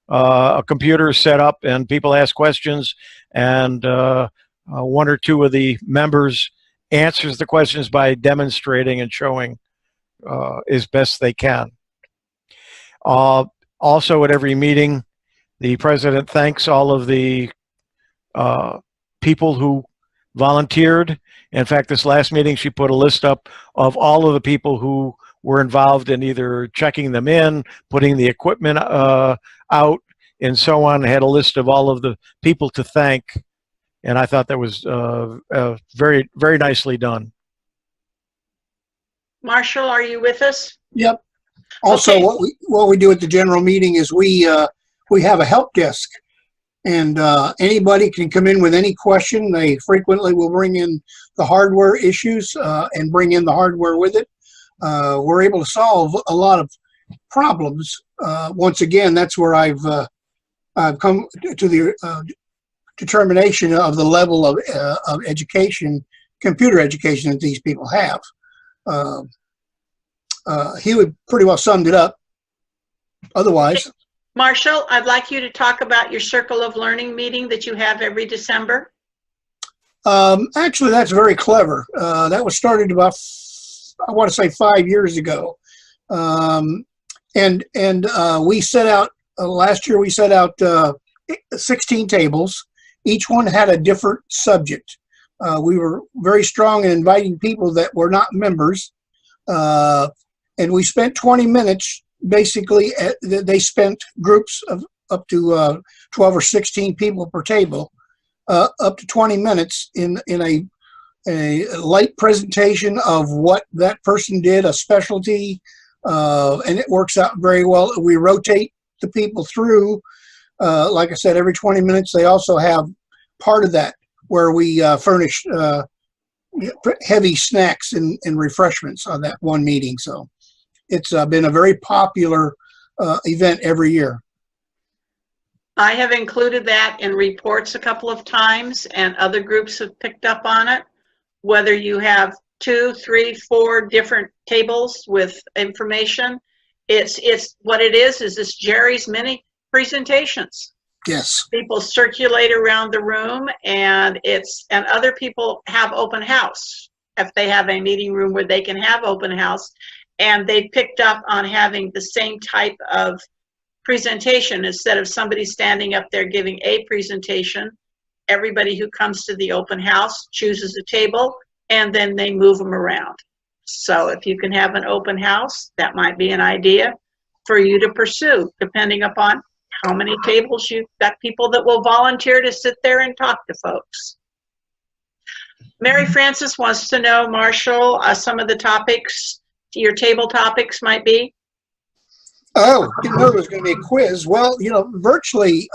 a computer set up, and people ask questions, and 1 or 2 of the members answers the questions by demonstrating and showing as best they can. Also at every meeting, the president thanks all of the people who volunteered. In fact, this last meeting, she put a list up of all of the people who were involved in either checking them in, putting the equipment out, and so on. Had a list of all of the people to thank, and I thought that was very, very nicely done. Marshall, are you with us? Yep. Also, Okay. what we do at the general meeting is we have a help desk, and anybody can come in with any question. They frequently will bring in the hardware issues and bring in the hardware with it. We're able to solve a lot of problems. Once again, that's where I've come to the determination of the level of education, computer education that these people have. He would pretty well summed it up. Otherwise, Marshall, I'd like you to talk about your Circle of Learning meeting that you have every December. actually, that's very clever. That was started about, I want to say 5 years ago. We set out, last year we set out 16 tables. Each one had a different subject. We were very strong in inviting people that were not members. And we spent 20 minutes, basically, they spent groups of up to 12 or 16 people per table, up to 20 minutes in a light presentation of what that person did, a specialty, and it works out very well. We rotate the people through. Like I said, every 20 minutes, they also have part of that where we furnish heavy snacks and refreshments on that one meeting. So it's been a very popular event every year. I have included that in reports a couple of times, and other groups have picked up on it. Whether you have 2, 3, 4 different tables with information, it's what it is this Jerry's mini presentations. Yes. People circulate around the room, and other people have open house if they have a meeting room where they can have open house, and they picked up on having the same type of presentation. Instead of somebody standing up there giving a presentation, everybody who comes to the open house chooses a table, and then they move them around. So if you can have an open house, that might be an idea for you to pursue, depending upon how many tables you've got, people that will volunteer to sit there and talk to folks. Mary Frances wants to know, Marshall, some of the topics, your table topics might be. Oh, didn't know there was going to be a quiz. Well, you know, virtually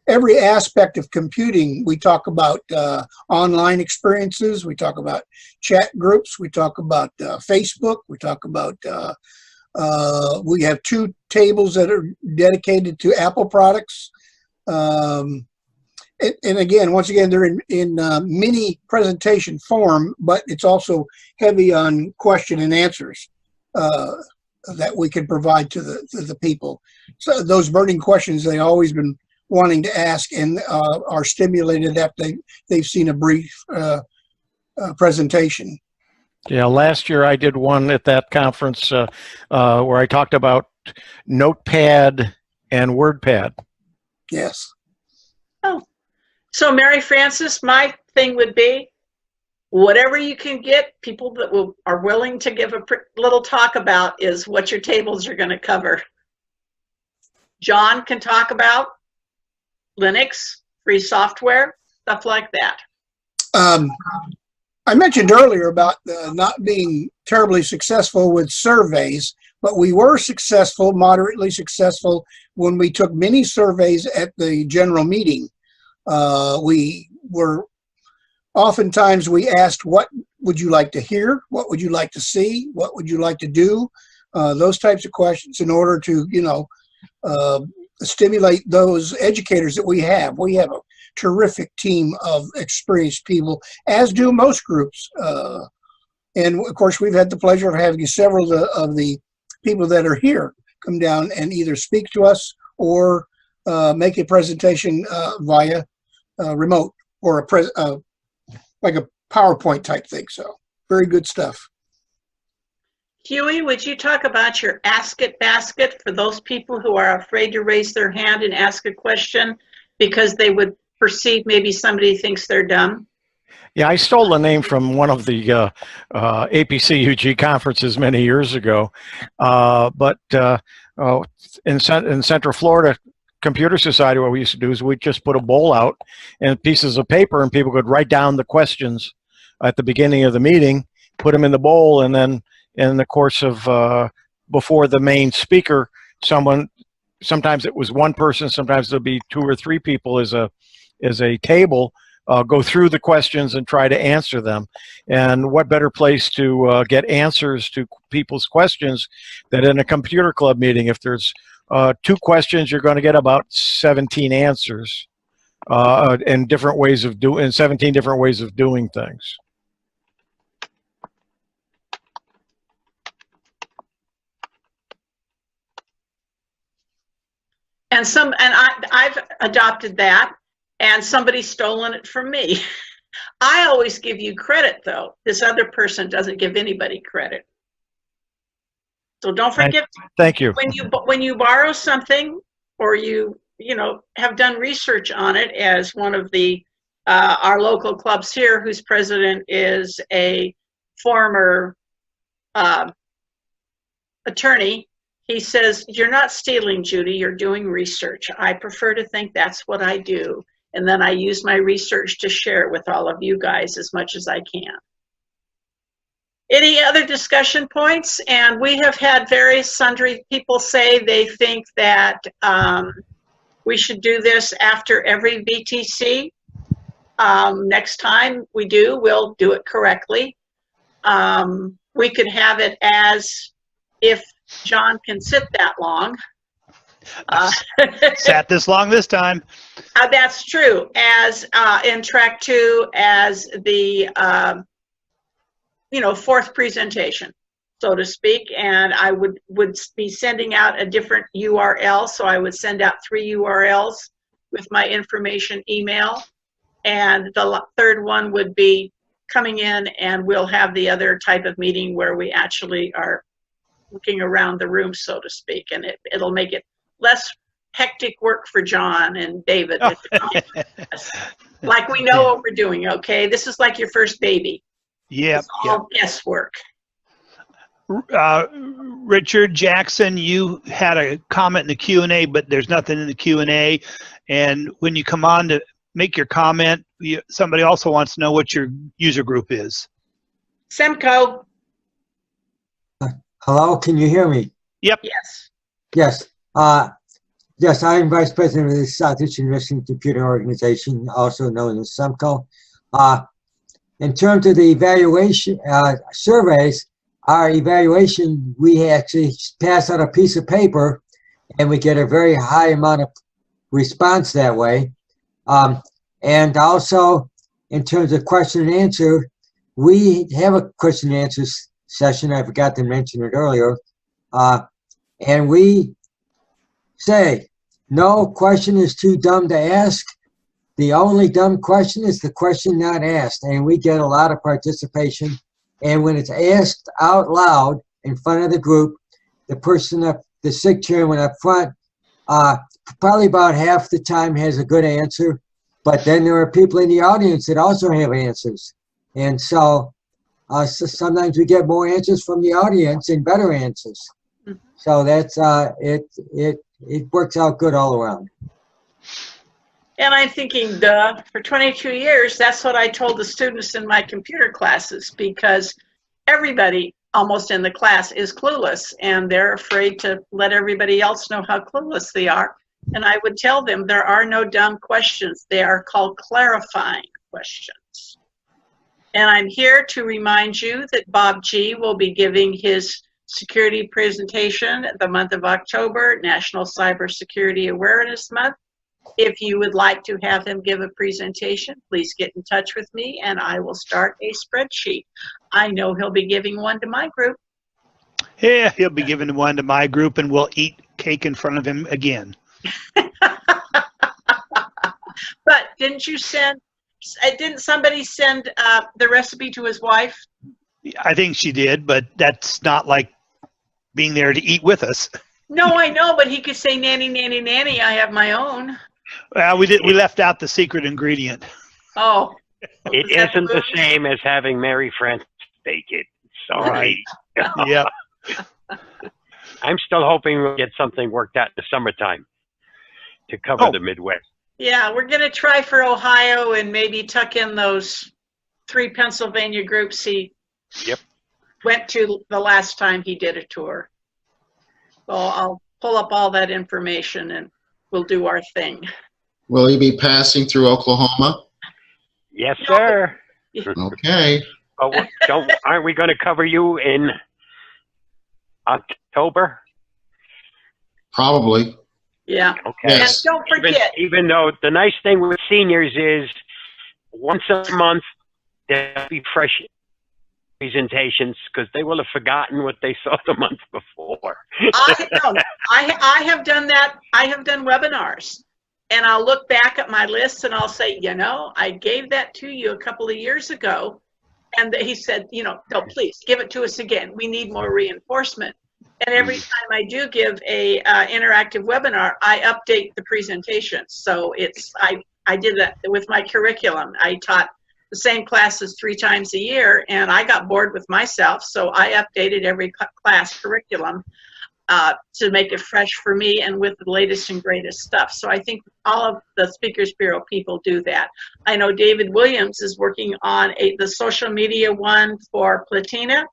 every aspect of computing, we talk about online experiences, we talk about chat groups, we talk about Facebook, we talk about, we have 2 tables that are dedicated to Apple products. And again, once again, they're in mini presentation form, but it's also heavy on question and answers that we can provide to the people. So those burning questions they've always been wanting to ask, and are stimulated after they've seen a brief presentation. Yeah, last year I did one at that conference where I talked about Notepad and WordPad. Yes. Oh, so Mary Frances, my thing would be whatever you can get people that are willing to give a little talk about is what your tables are going to cover. John can talk about Linux, free software, stuff like that. I mentioned earlier about not being terribly successful with surveys, but we were successful, moderately successful, when we took mini surveys at the general meeting. Oftentimes we asked, what would you like to hear? What would you like to see? What would you like to do? Those types of questions in order to, stimulate those educators that we have. We have a terrific team of experienced people, as do most groups. And of course, we've had the pleasure of having several of the people that are here come down and either speak to us or make a presentation via remote or like a PowerPoint type thing. So very good stuff. Huey, would you talk about your Ask It basket for those people who are afraid to raise their hand and ask a question because they would perceive maybe somebody thinks they're dumb? Yeah, I stole the name from one of the APCUG conferences many years ago. In Central Florida Computer Society, what we used to do is we'd just put a bowl out and pieces of paper, and people could write down the questions at the beginning of the meeting, put them in the bowl, and then in the course of before the main speaker, sometimes it was one person, sometimes there'll be 2 or 3 people as a table, go through the questions and try to answer them. And what better place to get answers to people's questions than in a computer club meeting? If there's 2 questions, you're going to get about 17 answers in 17 different ways of doing things. And I've adopted that, and somebody's stolen it from me. I always give you credit, though. This other person doesn't give anybody credit. So don't forget. Thank you. When you borrow something, or you have done research on it, as one of the our local clubs here, whose president is a former attorney. He says, "You're not stealing, Judy, you're doing research. I prefer to think that's what I do. And then I use my research to share it with all of you guys as much as I can." Any other discussion points? And we have had various sundry people say they think that we should do this after every VTC. Next time we do, we'll do it correctly. We could have it as if John can sit that long. Sat this long this time. That's true. As in track 2, as the 4th presentation, so to speak, and I would be sending out a different URL. So I would send out 3 URLs with my information email, and the 3rd one would be coming in, and we'll have the other type of meeting where we actually are looking around the room, so to speak, and it'll make it less hectic work for John and David. Oh. Like we know what we're doing, okay? This is like your first baby. Yep. It's all guesswork. Richard Jackson, you had a comment in the Q&A, but there's nothing in the Q&A. And when you come on to make your comment, somebody also wants to know what your user group is. Semco. Hello, can you hear me? Yep. Yes. Yes. Yes, I am Vice President of the Southeastern Michigan Computer Organization, also known as SEMCO. In terms of the evaluation surveys, our evaluation, we actually pass out a piece of paper and we get a very high amount of response that way. And also, in terms of question and answer, we have a question and answer session. I forgot to mention it earlier. And we say, no question is too dumb to ask. The only dumb question is the question not asked. And we get a lot of participation And when it's asked out loud in front of the group, the person up, the SIG chairman up front, probably about half the time has a good answer. But then there are people in the audience that also have answers. And so, sometimes we get more answers from the audience and better answers. So that's it works out good all around. And I'm thinking, duh, for 22 years, that's what I told the students in my computer classes, because everybody almost in the class is clueless and they're afraid to let everybody else know how clueless they are. And I would tell them there are no dumb questions. They are called clarifying questions. And I'm here to remind you that Bob G. will be giving his security presentation the month of October, National Cybersecurity Awareness Month. If you would like to have him give a presentation, please get in touch with me and I will start a spreadsheet. I know he'll be giving one to my group. Yeah, he'll be giving one to my group and we'll eat cake in front of him again. But didn't somebody send the recipe to his wife? I think she did, but that's not like being there to eat with us. No, I know, but he could say, nanny, nanny, nanny, I have my own. Well, we left out the secret ingredient. Oh. It isn't the same as having Mary Frances bake it. Sorry. Yep. I'm still hoping we'll get something worked out in the summertime to cover the Midwest. Yeah, we're going to try for Ohio and maybe tuck in those 3 Pennsylvania groups he went to the last time he did a tour. So I'll pull up all that information and we'll do our thing. Will you be passing through Oklahoma? Yes, sir. Okay. But aren't we going to cover you in October? Probably. Yeah. Okay. Yes. And don't forget. Even though the nice thing with seniors is once a month there'll be fresh presentations because they will have forgotten what they saw the month before. I have done that. I have done webinars and I'll look back at my list and I'll say, you know, I gave that to you a couple of years ago. And he said, you know, no, please give it to us again. We need more reinforcement. And every time I do give a interactive webinar, I update the presentation. So I did that with my curriculum. I taught the same classes 3 times a year, and I got bored with myself. So I updated every class curriculum to make it fresh for me and with the latest and greatest stuff. So I think all of the Speakers Bureau people do that. I know David Williams is working on the social media one for Platina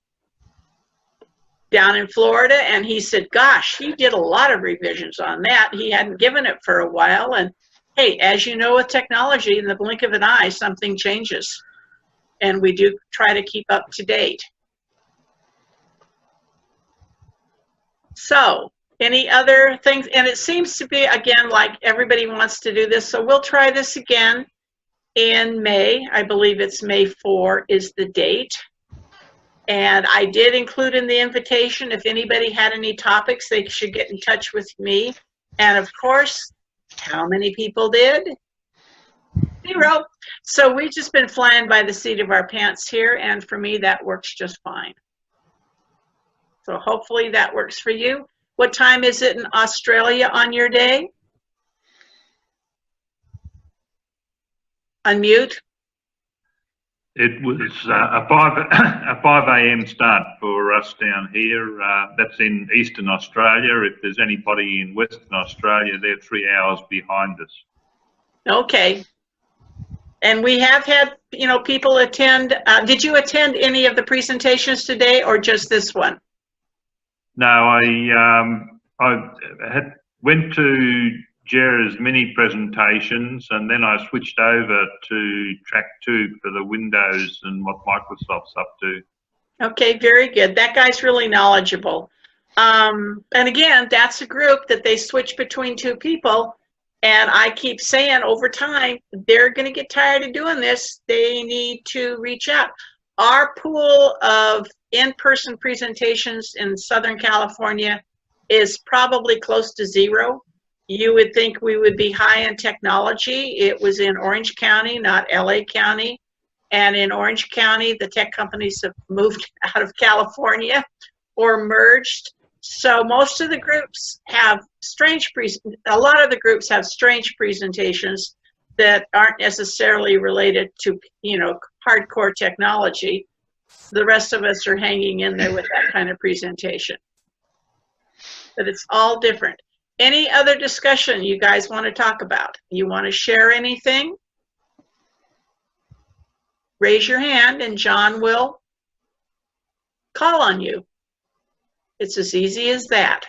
down in Florida, and he said, gosh, he did a lot of revisions on that. He hadn't given it for a while, and hey, as you know with technology, in the blink of an eye, something changes, and we do try to keep up to date. So, any other things? And it seems to be, again, like everybody wants to do this, so we'll try this again in May. I believe it's May 4 is the date. And I did include in the invitation, if anybody had any topics, they should get in touch with me. And of course, how many people did? 0. So we've just been flying by the seat of our pants here, and for me, that works just fine. So hopefully that works for you. What time is it in Australia on your day? Unmute. It was a 5 a.m. start for us down here. That's in Eastern Australia. If there's anybody in Western Australia, they're 3 hours behind us. Okay. And we have had, you know, people attend. Did you attend any of the presentations today or just this one? No, I went to Jera's mini presentations, and then I switched over to Track 2 for the Windows and what Microsoft's up to. Okay, very good. That guy's really knowledgeable. And again, that's a group that they switch between 2 people. And I keep saying over time, they're going to get tired of doing this. They need to reach out. Our pool of in-person presentations in Southern California is probably close to 0. You would think we would be high in technology. It was in Orange County, not LA County. And in Orange County, the tech companies have moved out of California or merged. So most of the groups have a lot of the groups have strange presentations that aren't necessarily related to, hardcore technology. The rest of us are hanging in there with that kind of presentation. But it's all different. Any other discussion you guys want to talk about? You want to share anything? Raise your hand and John will call on you. It's as easy as that.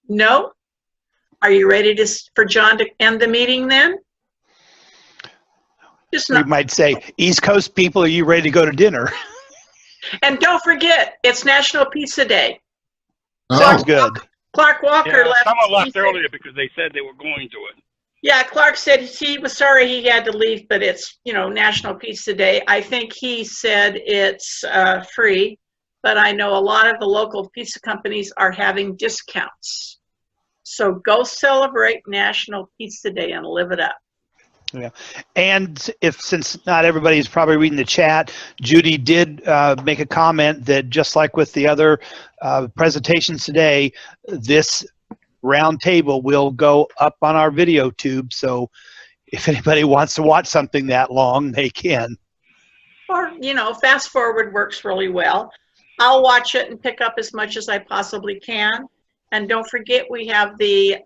No? Are you ready for John to end the meeting then? We might say, East Coast people, are you ready to go to dinner? And don't forget, it's National Pizza Day. Sounds good. Clark Walker left. Someone left earlier because they said they were going to it. Yeah, Clark said he was sorry he had to leave, but it's, National Pizza Day. I think he said it's free, but I know a lot of the local pizza companies are having discounts. So go celebrate National Pizza Day and live it up. Yeah, and since not everybody's probably reading the chat, Judy did make a comment that just like with the other presentations today, this roundtable will go up on our video tube. So if anybody wants to watch something that long, they can. Or, fast forward works really well. I'll watch it and pick up as much as I possibly can. And don't forget, we have the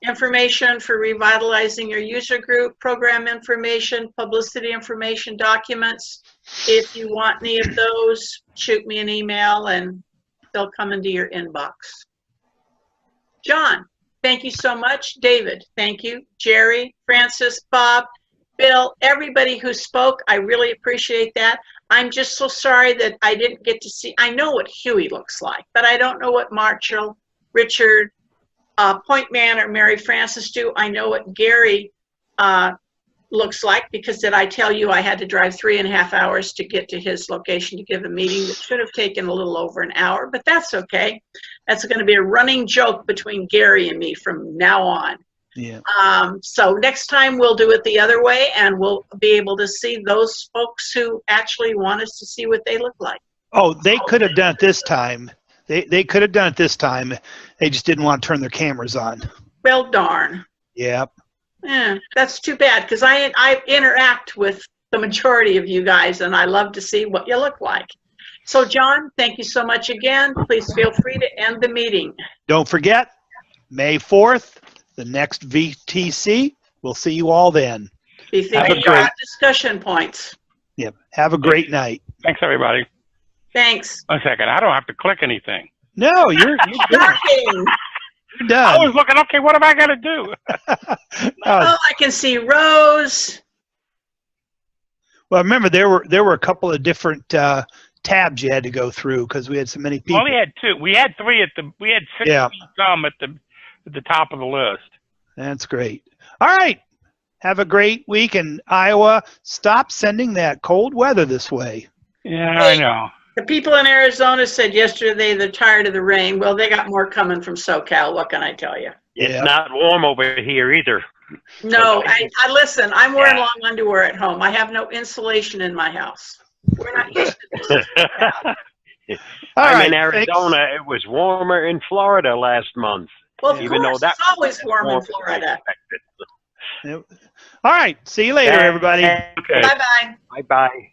information for revitalizing your user group, program information, publicity information, documents. If you want any of those, shoot me an email and they'll come into your inbox. John, thank you so much. David, thank you. Jerry, Francis, Bob, Bill, everybody who spoke, I really appreciate that. I'm just so sorry that I didn't get to see. I know what Huey looks like, but I don't know what Marshall, Richard, Point Man, or Mary Frances do. I know what Gary looks like, because did I tell you I had to drive 3.5 hours to get to his location to give a meeting that should have taken a little over an hour, but that's okay. That's going to be a running joke between Gary and me from now on. Yeah. So next time we'll do it the other way, and we'll be able to see those folks who actually want us to see what they look like. Oh, they could have done it this time. They could have done it this time. They just didn't want to turn their cameras on. Well, darn. Yep. Yeah, that's too bad, because I interact with the majority of you guys, and I love to see what you look like. So, John, thank you so much again. Please feel free to end the meeting. Don't forget, May 4th, the next VTC. We'll see you all then. Be thinking about discussion points. Yep. Have a great night. Thanks, everybody. Thanks. 1 second. I don't have to click anything. No, you're done. You're done. I was looking, okay, what have I got to do? Oh, I can see Rose. Well, remember, there were a couple of different tabs you had to go through because we had so many people. We only had 2. We had 3 we had 6 some at the top of the list. That's great. All right. Have a great week in Iowa. Stop sending that cold weather this way. Yeah, I know. The people in Arizona said yesterday they're tired of the rain. Well, they got more coming from SoCal. What can I tell you? It's not warm over here either. No, I listen. I'm wearing long underwear at home. I have no insulation in my house. We're not used to this. I'm in Arizona. Thanks. It was warmer in Florida last month. Well, of even course, though that it's always warm in Florida. All right. See you later, everybody. Okay. Bye-bye. Bye-bye.